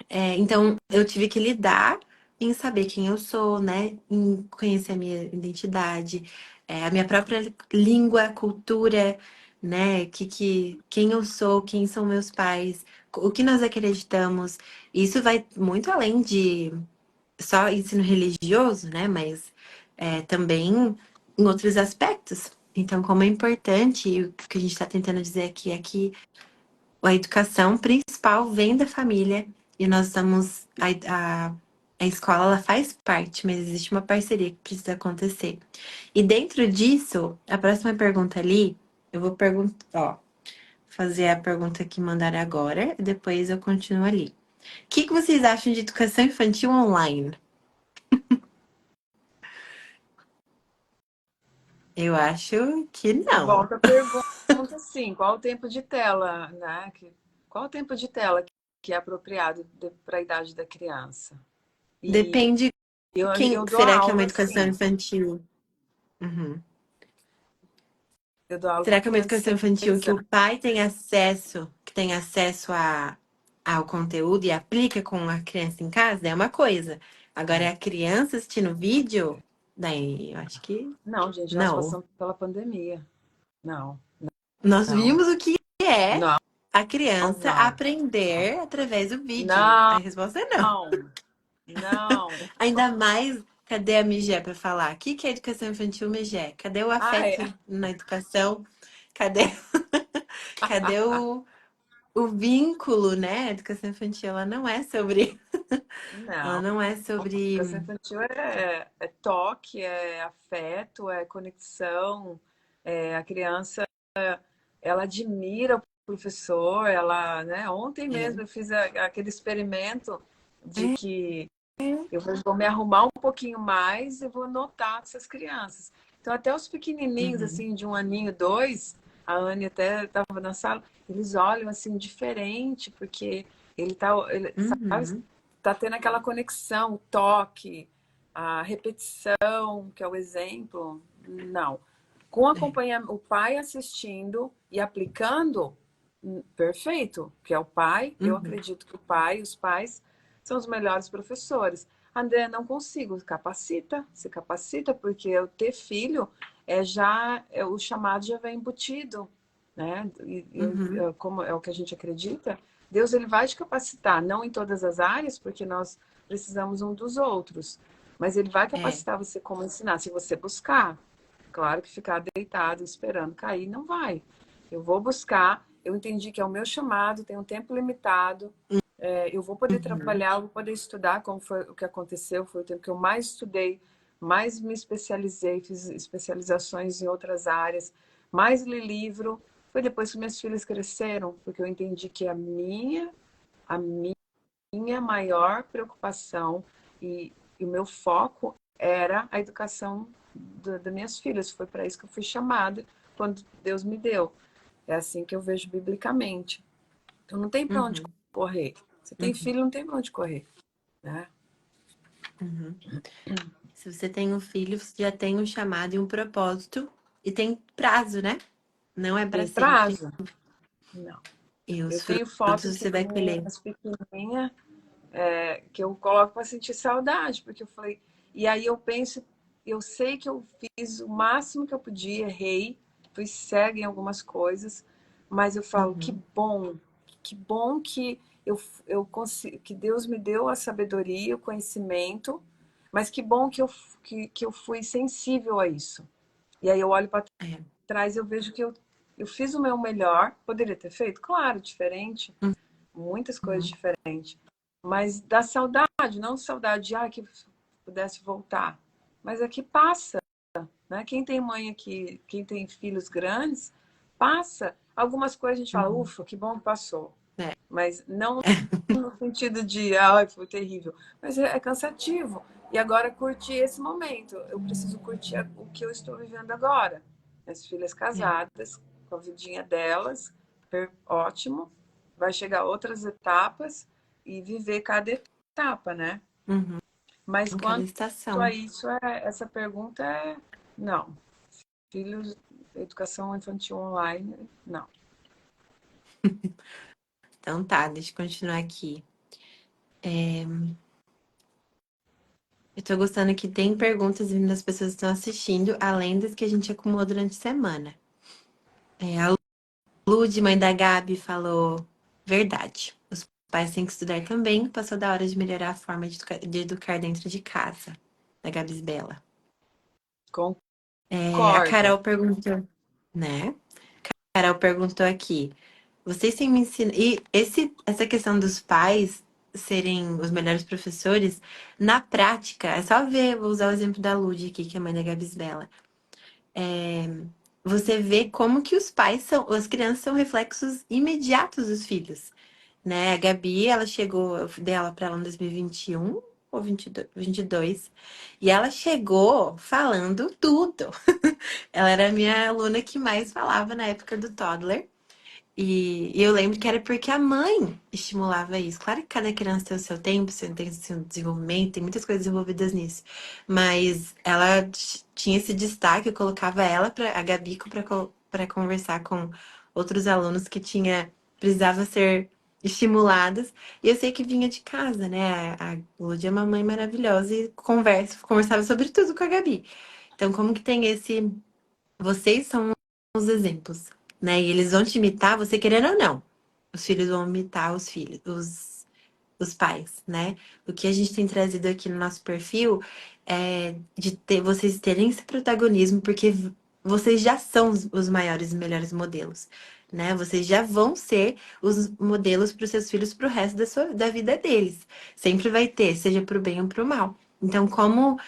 Então, eu tive que lidar em saber quem eu sou, né? Em conhecer a minha identidade, a minha própria língua, cultura, né? Quem eu sou, quem são meus pais, o que nós acreditamos. Isso vai muito além de só ensino religioso, né? Mas também em outros aspectos. Então, como é importante, e o que a gente está tentando dizer aqui é que a educação principal vem da família e nós estamos. A escola ela faz parte, mas existe uma parceria que precisa acontecer. E dentro disso, a próxima pergunta ali, eu vou perguntar, ó, fazer a pergunta que mandaram agora e depois eu continuo ali. O que vocês acham de educação infantil online? Eu acho que não. Volta a pergunta, sim, qual o tempo de tela, né? Qual o tempo de tela que é apropriado para a idade da criança? E Depende quem eu dou será que é uma aula, educação sim. infantil. Uhum. Eu dou aula Será para que é uma criança de educação infantil 6 que o pai tem acesso ao conteúdo e aplica com a criança em casa? É uma coisa. Agora, é anos. a criança assistindo vídeo? Daí, eu acho que Não, gente, nós não. passamos pela pandemia. Não, Nós não, vimos o que é não, a criança não, aprender através do vídeo. A não, resposta é não. não. Ainda mais, cadê a Migé para falar? O que é educação infantil, Migé? Cadê o Ah, é. afeto na educação? Cadê, cadê o vínculo, né? A educação infantil, ela não é sobre. Ela Não. não é sobre. Educação infantil é toque, é afeto, é conexão. A criança, ela admira o professor, ela, né? Ontem É, mesmo eu fiz aquele experimento de é, que eu vou me arrumar um pouquinho mais e vou notar essas crianças. Então, até os pequenininhos, uhum, assim, de 1 aninho, 2, a Anne até estava na sala, eles olham, assim, diferente, porque sabe, uhum, tá tendo aquela conexão, o toque, a repetição, que é o exemplo. Não. Com é, acompanhamento, o pai assistindo e aplicando, perfeito, que é o pai. Eu uhum, acredito que o pai, os pais, são os melhores professores. André, não consigo, se capacita, porque eu ter filho o chamado já vem embutido, né? uhum, Como é o que a gente acredita, Deus ele vai te capacitar, não em todas as áreas, porque nós precisamos um dos outros, mas ele vai é, capacitar você como ensinar, se você buscar. Claro que ficar deitado esperando cair não vai. Eu vou buscar, eu entendi que é o meu chamado, tem um tempo limitado, eu vou poder uhum, trabalhar, eu vou poder estudar, como foi o que aconteceu, foi o tempo que eu mais estudei, mais me especializei, fiz especializações em outras áreas, mais li livro. Foi depois que minhas filhas cresceram, porque eu entendi que a minha maior preocupação e o meu foco era a educação das minhas filhas. Foi para isso que eu fui chamada quando Deus me deu. É assim que eu vejo biblicamente. Então não tem para onde uhum, correr. Você tem uhum, filho, não tem para onde correr, né? uhum. Se você tem um filho, você já tem um chamado e um propósito e tem prazo, né? Não é para Tem sempre. prazo? Não. E Eu os tenho frutos foto você de vai colher. minhas pequenininhas que eu coloco para sentir saudade, porque eu falei. E aí eu penso, eu sei que eu fiz o máximo que eu podia, errei, fui cega em algumas coisas, mas eu falo, que Uhum, bom que bom que eu consigo, que Deus me deu a sabedoria, o conhecimento, mas que bom que eu fui sensível a isso. E aí eu olho para É. trás e eu vejo que eu fiz o meu melhor. Poderia ter feito? Claro, diferente. Muitas coisas Uhum. diferentes. Mas da saudade, não saudade de que pudesse voltar. Mas é que passa, né? Quem tem mãe aqui, quem tem filhos grandes, passa. Algumas coisas a gente fala, Uhum. ufa, que bom que passou. É. Mas não no sentido de, foi terrível. Mas é cansativo. E agora curtir esse momento. Eu preciso curtir o que eu estou vivendo agora. Minhas filhas É. casadas, com a vidinha delas, ótimo. Vai chegar outras etapas e viver cada etapa, né? Uhum. Mas Em cada quanto a estação. isso, essa pergunta é não. Filhos, educação infantil online, não. Então tá, deixa eu continuar aqui. Eu tô gostando que tem perguntas vindo das pessoas que estão assistindo, além das que a gente acumulou durante a semana. A Lud, mãe da Gabi, falou verdade. Os pais têm que estudar também, passou da hora de melhorar a forma de educar dentro de casa. Da Gabs Bela. A Concordo. Carol perguntou, né? Carol perguntou aqui. Vocês têm me ensinado. E essa questão dos pais serem os melhores professores, na prática, é só ver, vou usar o exemplo da Lud aqui, que é a mãe da Gabs Bela. Você vê como que os pais são, as crianças são reflexos imediatos dos filhos, né? A Gabi, ela chegou, eu dei aula para ela em 2021 ou 22, e ela chegou falando tudo. Ela era a minha aluna que mais falava na época do toddler. E eu lembro que era porque a mãe estimulava isso. Claro que cada criança tem o seu tempo, tem o seu desenvolvimento, tem muitas coisas envolvidas nisso. Mas ela tinha esse destaque, eu colocava ela, a Gabi, para conversar com outros alunos que precisava ser estimulados. E eu sei que vinha de casa, né? A Lud é uma mãe maravilhosa e conversava sobre tudo com a Gabi. Então, como que tem esse. Vocês são os exemplos, né? E eles vão te imitar, você querendo ou não. Os filhos vão imitar os filhos, os pais, né? O que a gente tem trazido aqui no nosso perfil é de ter vocês terem esse protagonismo, porque vocês já são os maiores e melhores modelos, né? Vocês já vão ser os modelos para os seus filhos para o resto da vida deles. Sempre vai ter, seja para o bem ou para o mal. Então, como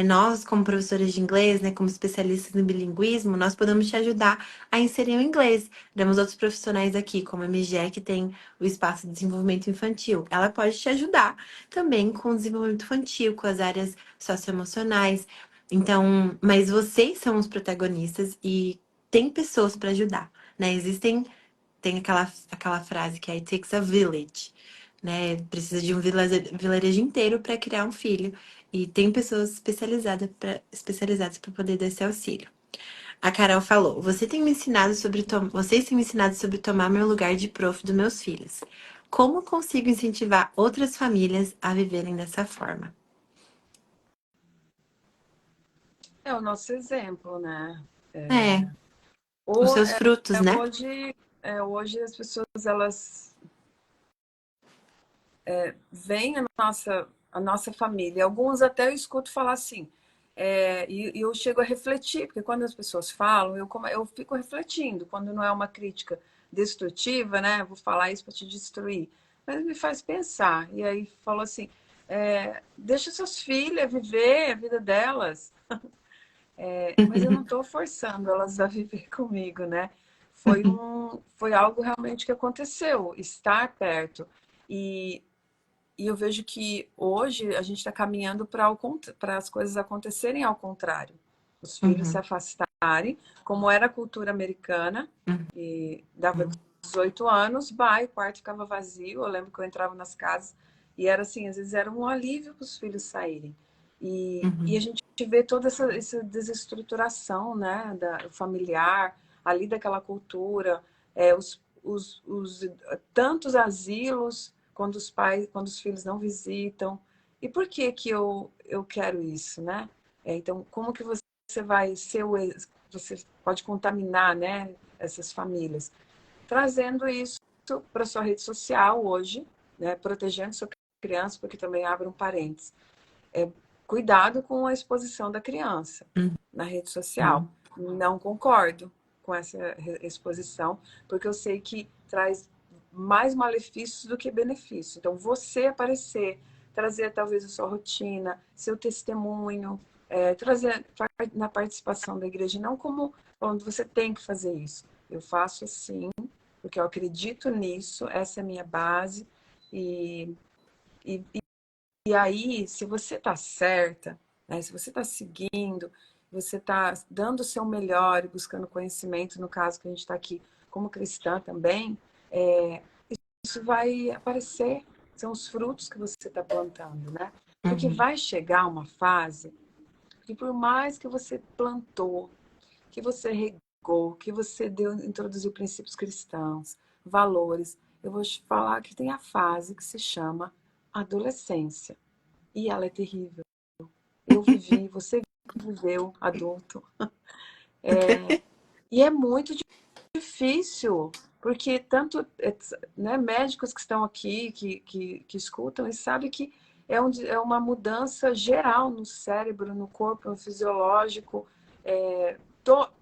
nós, como professores de inglês, né, como especialistas no bilinguismo, nós podemos te ajudar a inserir o inglês. Temos outros profissionais aqui, como a MGE, que tem o espaço de desenvolvimento infantil. Ela pode te ajudar também com o desenvolvimento infantil, com as áreas socioemocionais. Então, mas vocês são os protagonistas e tem pessoas para ajudar, né? Tem aquela frase que é It takes a village, né? Precisa de um vilarejo inteiro para criar um filho. E tem pessoas especializadas para poder dar esse auxílio. A Carol falou: vocês têm me ensinado sobre tomar meu lugar de prof dos meus filhos. Como consigo incentivar outras famílias a viverem dessa forma? É o nosso exemplo, né? É, os Ou, seus frutos, né? hoje as pessoas elas veem a nossa família. Alguns até eu escuto falar assim, e eu chego a refletir, porque quando as pessoas falam, eu fico refletindo, quando não é uma crítica destrutiva, né? Vou falar isso para te destruir. Mas me faz pensar. E aí falou assim: deixa suas filhas viver a vida delas. Mas eu não estou forçando elas a viver comigo, né? Foi algo realmente que aconteceu, estar perto. E, e eu vejo que hoje a gente está caminhando para as coisas acontecerem ao contrário. Os filhos se Uhum, afastarem, como era a cultura americana, uhum, e dava 18 anos, o quarto ficava vazio. Eu lembro que eu entrava nas casas e era assim, às vezes era um alívio para os filhos saírem. E a uhum, gente vê toda essa desestruturação, né, familiar, ali daquela cultura, tantos asilos quando os filhos não visitam. E por que que eu quero isso, né? Então, como que você vai ser você pode contaminar, né, essas famílias? Trazendo isso para sua rede social hoje, né? Protegendo sua criança, porque também abre um parênteses. Cuidado com a exposição da criança na rede social. Não concordo com essa exposição, porque eu sei que traz mais malefícios do que benefícios. Então, você aparecer, trazer talvez a sua rotina, seu testemunho, trazer na participação da igreja, não como falando você tem que fazer isso. Eu faço assim, porque eu acredito nisso, essa é a minha base, e aí, se você está certa, né, se você está seguindo, você está dando o seu melhor e buscando conhecimento, no caso que a gente está aqui como cristã também, isso vai aparecer, são os frutos que você está plantando, né? Porque vai chegar uma fase que por mais que você plantou, que você regou, que você introduziu princípios cristãos, valores, eu vou te falar que tem a fase que se chama adolescência. E ela é terrível. Eu vivi, você viveu adulto. E é muito difícil, porque tanto né, médicos que estão aqui, que escutam e sabem que é uma mudança geral no cérebro, no corpo, no fisiológico,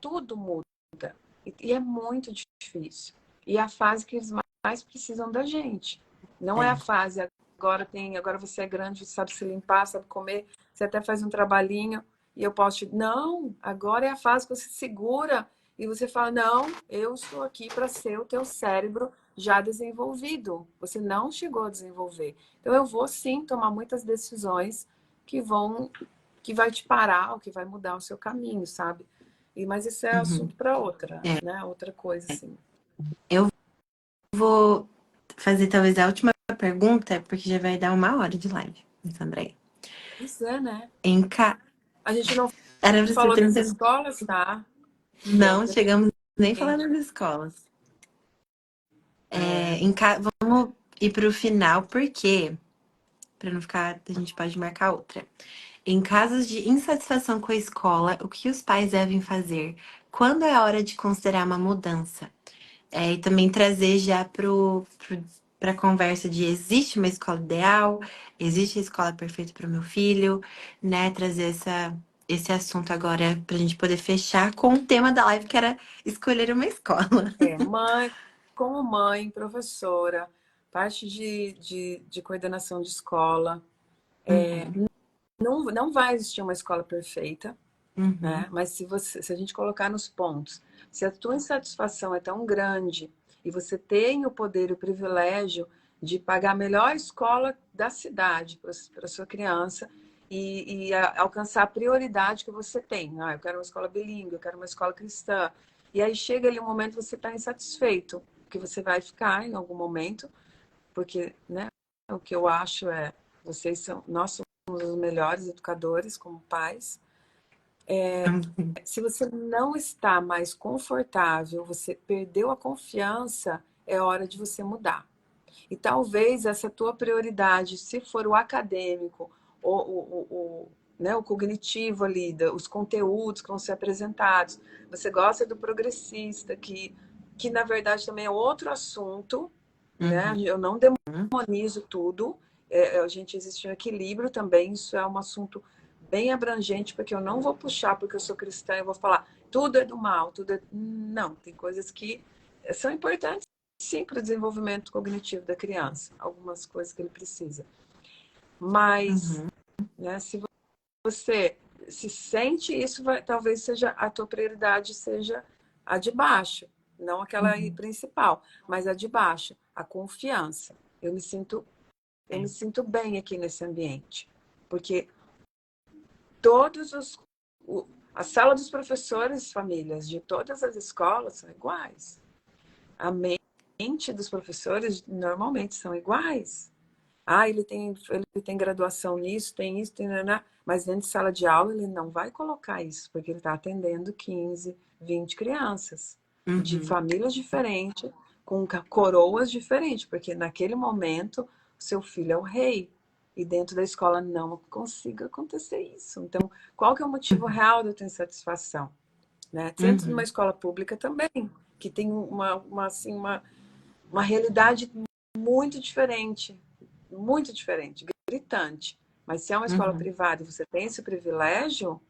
tudo muda. E é muito difícil. E é a fase que eles mais precisam da gente. Não é a fase agora você é grande, sabe se limpar, sabe comer, você até faz um trabalhinho e eu posso te... Não, agora é a fase que você segura e você fala, não, eu estou aqui para ser o teu cérebro já desenvolvido. Você não chegou a desenvolver. Então eu vou sim tomar muitas decisões que vai te parar, ou que vai mudar o seu caminho, sabe? Mas isso é assunto para outra, né? Outra coisa, assim. Eu vou fazer talvez a última pergunta, porque já vai dar 1 hora de live, Andréia. Isso é, né? Em ca... A gente não Era pra ser falou das 30... escolas, tá? Não chegamos nem a falar das escolas. Vamos ir pro final, porque, para não ficar, a gente pode marcar outra. Em casos de insatisfação com a escola, o que os pais devem fazer? Quando é a hora de considerar uma mudança? E também trazer já para a conversa de existe uma escola ideal, existe a escola perfeita para o meu filho, né? Trazer esse assunto agora para a gente poder fechar com o tema da live, que era escolher uma escola. Como mãe, professora, parte de coordenação de escola, não vai existir uma escola perfeita, né? Mas se a gente colocar nos pontos, se a tua insatisfação é tão grande e você tem o poder e o privilégio de pagar a melhor escola da cidade para sua criança e alcançar a prioridade que você tem. Eu quero uma escola bilíngue, eu quero uma escola cristã. E aí chega ali um momento que você está insatisfeito, que você vai ficar em algum momento, porque, né, o que eu acho nós somos os melhores educadores como pais. Se você não está mais confortável, você perdeu a confiança, é hora de você mudar. E talvez essa tua prioridade, se for o acadêmico, né, o cognitivo ali, os conteúdos que vão ser apresentados, você gosta do progressista, que na verdade também é outro assunto, né? Eu não demonizo tudo, a gente existe um equilíbrio também, isso é um assunto bem abrangente, porque eu não vou puxar porque eu sou cristã e vou falar tudo é do mal, Não, tem coisas que são importantes sim para o desenvolvimento cognitivo da criança, algumas coisas que ele precisa. Mas, né, se você se sente isso, talvez seja a tua prioridade seja a de baixo, não aquela principal, mas a de baixo, a confiança. Eu me sinto bem aqui nesse ambiente, porque a sala dos professores, famílias de todas as escolas são iguais. A mente dos professores normalmente são iguais. Ele tem graduação nisso, tem isso, mas dentro de sala de aula ele não vai colocar isso, porque ele está atendendo 15, 20 crianças de famílias diferentes, com coroas diferentes, porque naquele momento o seu filho é o rei. E dentro da escola não consiga acontecer isso. Então, qual que é o motivo real da tua insatisfação? Né? Dentro de uma escola pública também, que tem uma uma realidade muito diferente, gritante. Mas se é uma escola Uhum. privada e você tem esse privilégio,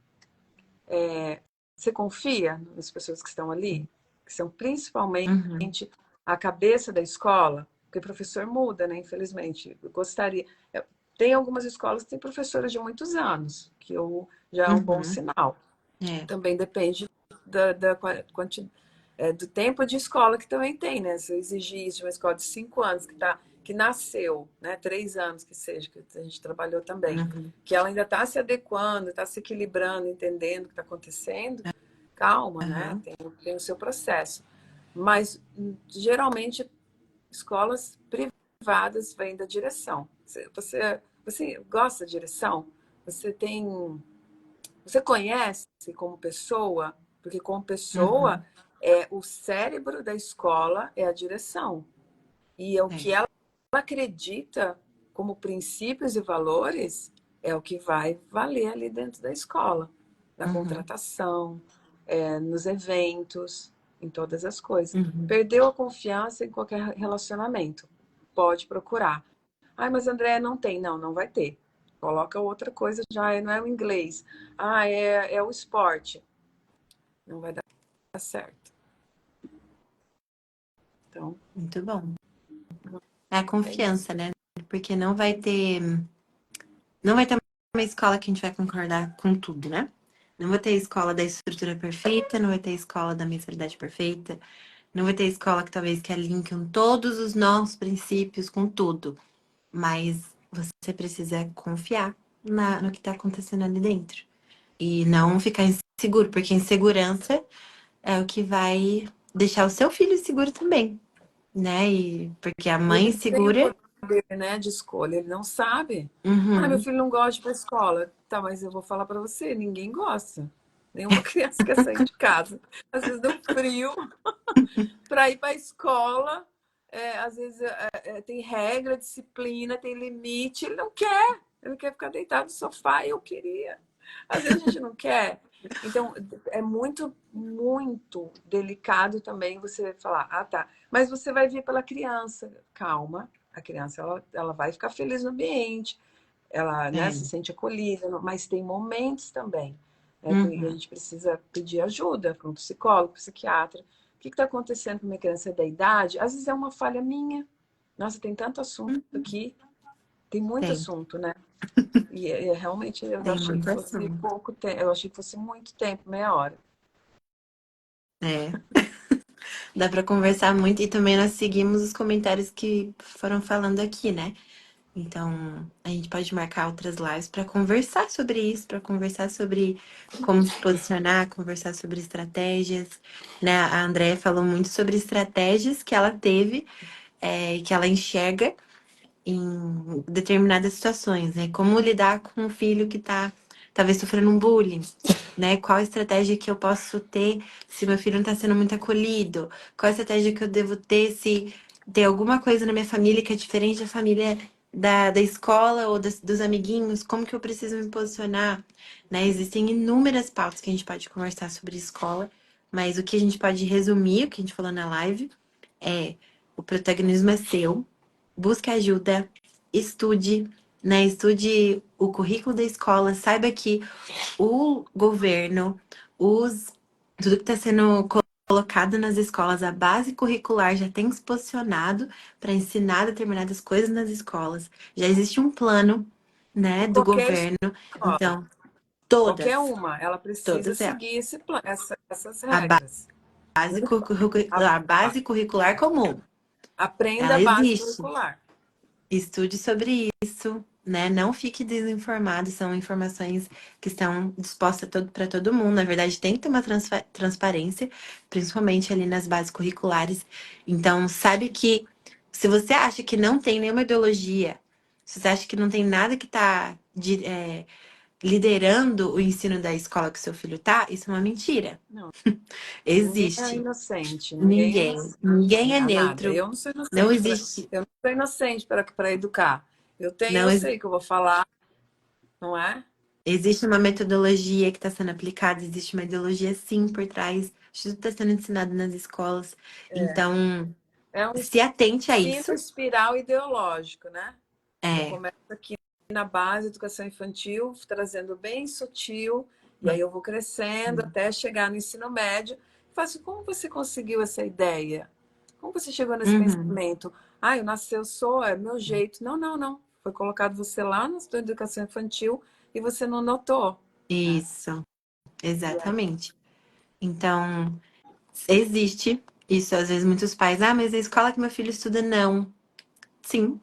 você confia nas pessoas que estão ali, que são Uhum. principalmente a cabeça da escola, porque o professor muda, né? Infelizmente. Eu gostaria. Tem algumas escolas que têm professores de muitos anos, já é um bom Uhum. sinal. É. Também depende da quantidade, do tempo de escola que também tem, né? Se eu exigir isso de uma escola de 5 anos, que nasceu, né? 3 anos que seja, que a gente trabalhou também, Uhum. que ela ainda está se adequando, está se equilibrando, entendendo o que está acontecendo, calma, né? Aham. Tem o seu processo. Mas, geralmente, escolas privadas vêm da direção. Você gosta da direção? Você tem você conhece como pessoa? Porque como pessoa, Uhum. o cérebro da escola é a direção. E é o que É. ela acredita como princípios e valores é o que vai valer ali dentro da escola, na Uhum. contratação, nos eventos, em todas as coisas. Uhum. Perdeu a confiança em qualquer relacionamento. Pode procurar. Ai, mas André não tem. Não, não vai ter. Coloca outra coisa já, não é o inglês. Ah, é o esporte. Não vai dar certo. Então, Muito bom. É a é isso. confiança, né? Porque não vai ter uma escola que a gente vai concordar com tudo, né? Não vai ter escola da estrutura perfeita, não vai ter escola da mensalidade perfeita, não vai ter escola que talvez que alinhem todos os nossos princípios com tudo. Mas você precisa confiar no que está acontecendo ali dentro. E não ficar inseguro, porque insegurança é o que vai deixar o seu filho inseguro também, né? E porque a mãe Ele não tem o insegura. poder, né, de escolha, ele não sabe. Ah, meu Uhum. filho não gosta de ir para a escola. Tá, mas eu vou falar para você, ninguém gosta. Nenhuma criança quer sair de casa. Às vezes no frio, para ir para a escola, às vezes tem regra, disciplina, tem limite. Ele não quer. Ele quer ficar deitado no sofá. Eu queria. Às vezes a gente não quer. Então, é muito, muito delicado também você falar, ah, tá. Mas você vai vir pela criança. Calma. A criança, ela vai ficar feliz no ambiente. Ela, né, É. se sente acolhida. Mas tem momentos também, né, que a Uhum. gente precisa pedir ajuda para um psicólogo, psiquiatra. O que está acontecendo com uma criança da idade? Às vezes é uma falha minha. Nossa, tem tanto assunto aqui. Tem muito Tem, assunto, né? E realmente eu tem achei que muito fosse assunto. pouco tempo. Eu achei que fosse muito tempo, meia hora. É. Dá para conversar muito e também nós seguimos os comentários que foram falando aqui, né? Então, a gente pode marcar outras lives para conversar sobre isso, para conversar sobre como se posicionar, conversar sobre estratégias, né? A Andrea falou muito sobre estratégias que ela teve, que ela enxerga em determinadas situações, né? Como lidar com um filho que tá talvez sofrendo um bullying, né? Qual a estratégia que eu posso ter se meu filho não tá sendo muito acolhido? Qual a estratégia que eu devo ter se tem alguma coisa na minha família que é diferente da família da escola ou dos amiguinhos? Como que eu preciso me posicionar? Né? Existem inúmeras pautas que a gente pode conversar sobre escola, mas o que a gente pode resumir, o que a gente falou na live, é o protagonismo é seu, busque ajuda, estude, né? Estude o currículo da escola, saiba que o governo, tudo que está sendo colocado nas escolas, a base curricular já tem se posicionado para ensinar determinadas coisas nas escolas. Já existe um plano, né, E do qualquer governo. escola, Então, qualquer todas, uma, ela precisa todas é seguir essas a regras. a base curricular comum. Aprenda Ela a base existe. curricular. Estude sobre isso, né? Não fique desinformado, são informações que estão dispostas para todo mundo. Na verdade, tem que ter uma transparência, principalmente ali nas bases curriculares. Então, sabe que se você acha que não tem nenhuma ideologia, se você acha que não tem nada que está liderando o ensino da escola que seu filho tá, isso é uma mentira. Não, ninguém é Existe. inocente, ninguém é Ninguém. inocente Ninguém é a nada. neutro. Eu não sou Não inocente para existe. eu não sou inocente para educar. Não, Eu sei que eu vou falar, não é? existe uma metodologia que está sendo aplicada, existe uma ideologia sim por trás de tudo que está sendo ensinado nas escolas. Então, É um se atente a fino isso. espiral ideológico, né? Eu É. começo aqui na base, educação infantil, trazendo bem sutil, e aí eu vou crescendo até chegar no ensino médio. Faço, como você conseguiu essa ideia? Como você chegou nesse Uhum. pensamento? Ah, eu nasci, eu sou, é meu jeito. Não, não, não. Foi colocado você lá na sua educação infantil e você não notou, né? Isso, E aí, exatamente. Então, existe isso, às vezes muitos pais, mas a escola que meu filho estuda, não. Sim,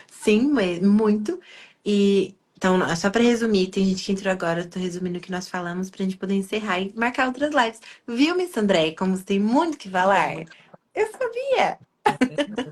sim, muito. E então, só para resumir, tem gente que entrou agora, eu tô resumindo o que nós falamos pra gente poder encerrar e marcar outras lives. Viu, Miss André, como você tem muito o que tem falar? muito. Eu sabia. É, tem mesmo.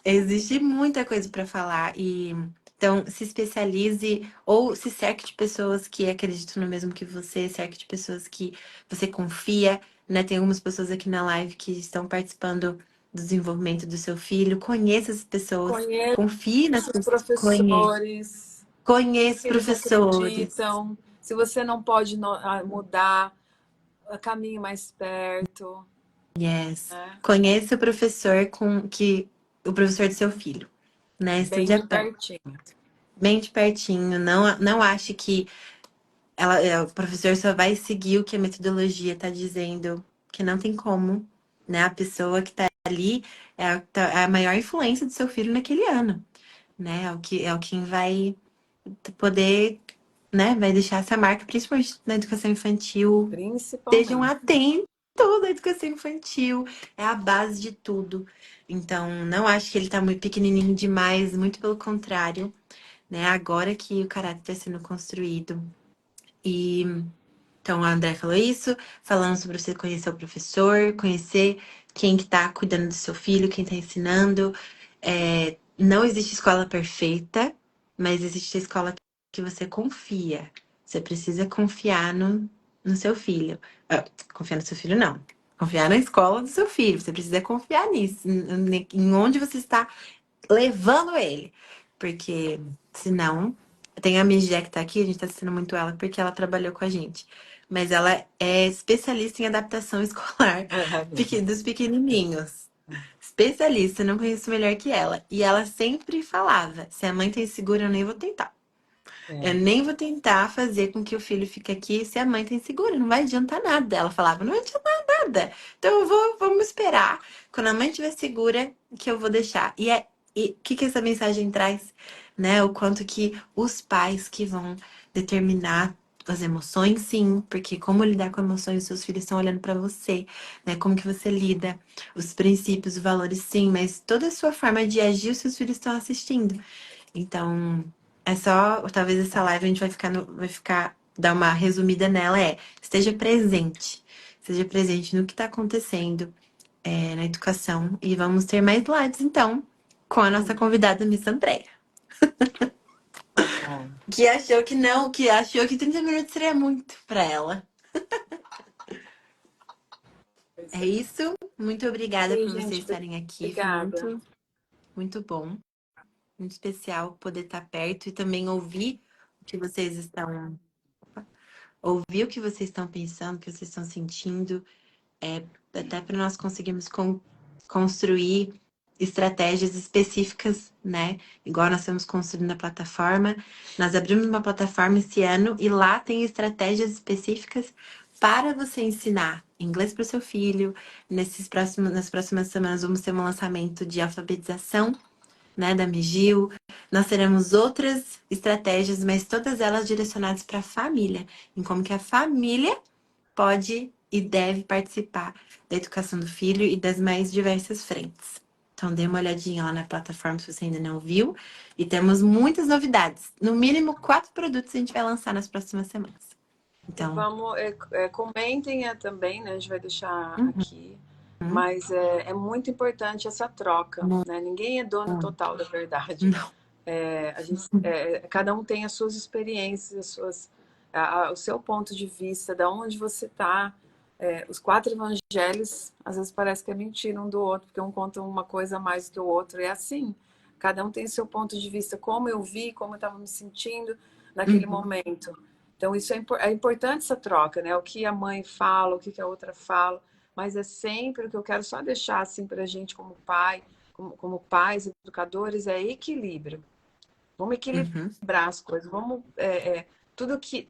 Existe muita coisa para falar e então se especialize ou se cerque de pessoas que acreditam no mesmo que você, cerque de pessoas que você confia, né? Tem algumas pessoas aqui na live que estão participando do desenvolvimento do seu filho. Conheça as pessoas, Conheça confie nas os pessoas, professores, o conheça que eles professores. acreditam. Se você não pode mudar, caminho mais perto, Yes. né? Conheça o professor com que o professor do seu filho, né? Bem Estude a de pé, pertinho. bem de pertinho. Não ache que o professor só vai seguir o que a metodologia está dizendo, que não tem como, né? A pessoa que está ali é a maior influência do seu filho naquele ano, né? É o quem vai poder, né? Vai deixar essa marca, principalmente na educação infantil. Estejam Principalmente. atentos na educação infantil, é a base de tudo. Então, não acho que ele está muito pequenininho demais, muito pelo contrário, né? Agora que o caráter está sendo construído. E então, a André falou isso, falando sobre você conhecer o professor, conhecer quem que tá cuidando do seu filho, quem tá ensinando. Não existe escola perfeita, mas existe a escola que você confia. Você precisa confiar no seu filho. Confiar no seu filho, não. Confiar na escola do seu filho. Você precisa confiar nisso, em onde você está levando ele. Porque senão, tem a Migia que tá aqui, a gente tá assistindo muito ela porque ela trabalhou com a gente. Mas ela é especialista em adaptação escolar É mesmo. dos pequenininhos. Especialista, não conheço melhor que ela. E ela sempre falava: se a mãe tá insegura, eu nem vou tentar. Eu É. nem vou tentar fazer com que o filho fique aqui se a mãe tá insegura, não vai adiantar nada. Ela falava: não vai adiantar nada. Então vamos esperar. Quando a mãe estiver segura, que eu vou deixar. E o que essa mensagem traz, né? O quanto que os pais que vão determinar as emoções, sim, porque como lidar com emoções, seus filhos estão olhando para você, né? Como que você lida, os princípios, os valores, sim, mas toda a sua forma de agir, os seus filhos estão assistindo. Então, é só, talvez essa live a gente dar uma resumida nela, esteja presente. Esteja presente no que está acontecendo na educação. E vamos ter mais lives, então, com a nossa convidada, Miss Andréia. Tá bom. Que achou que 30 minutos seria muito para ela. Pois É é. isso. Muito obrigada E, por vocês gente, estarem aqui. Foi obrigada. muito, muito bom, muito especial poder estar perto e também o que vocês estão, ouvir o que vocês estão pensando, o que vocês estão sentindo. Até para nós conseguirmos construir estratégias específicas, né? Igual nós estamos construindo a plataforma. Nós abrimos uma plataforma esse ano e lá tem estratégias específicas para você ensinar inglês para o seu filho. Nas próximas semanas vamos ter um lançamento de alfabetização, né, da Migil. Nós teremos outras estratégias, mas todas elas direcionadas para a família, em como que a família pode e deve participar da educação do filho e das mais diversas frentes. Então, dê uma olhadinha lá na plataforma se você ainda não viu. E temos muitas novidades. No mínimo, 4 produtos a gente vai lançar nas próximas semanas. E Então, vamos, comentem também, né? A gente vai deixar uhum, aqui. Mas é muito importante essa troca, muito, né? Ninguém é dono total da verdade. não. Cada um tem as suas experiências, o seu ponto de vista, da onde você está. Os 4 evangelhos, às vezes parece que é mentira um do outro, porque um conta uma coisa a mais que o outro. É assim, cada um tem seu ponto de vista, como eu vi, como eu estava me sentindo naquele Uhum, momento. Então, isso é importante essa troca, né? O que a mãe fala, o que a outra fala, mas é sempre o que eu quero só deixar assim para a gente como pai, como pais, educadores, é equilíbrio. Vamos Uhum. equilibrar as coisas. Vamos, tudo que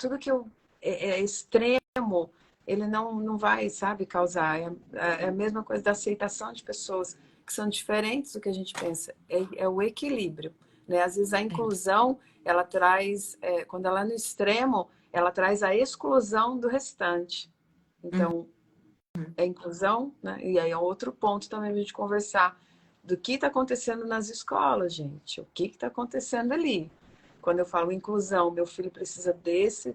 é extremo, ele não vai, sabe, causar. É a mesma coisa da aceitação de pessoas que são diferentes do que a gente pensa. É o equilíbrio. Né? Às vezes a É. inclusão, ela traz, quando ela é no extremo, ela traz a exclusão do restante. Uhum. Então, é inclusão, né? E aí é outro ponto também a gente conversar do que está acontecendo nas escolas, gente. O que está acontecendo ali? Quando eu falo inclusão, meu filho precisa desse,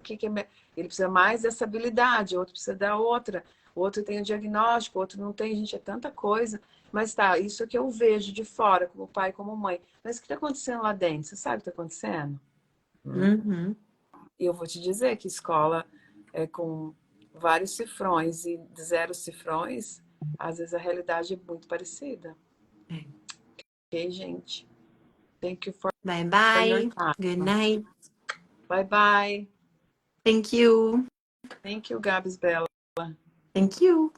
ele precisa mais dessa habilidade, outro precisa da outra, o outro tem o diagnóstico, o outro não tem, gente, é tanta coisa. Mas tá, isso é que eu vejo de fora, como pai, como mãe. Mas o que está acontecendo lá dentro? Você sabe o que está acontecendo? Uhum. E eu vou te dizer que escola com vários cifrões e zero cifrões, às vezes a realidade é muito parecida. É. Ok, gente? Thank you Bye for your bye. Good time. night. Bye bye. Thank you. Thank you, Gabs Bella. Thank you.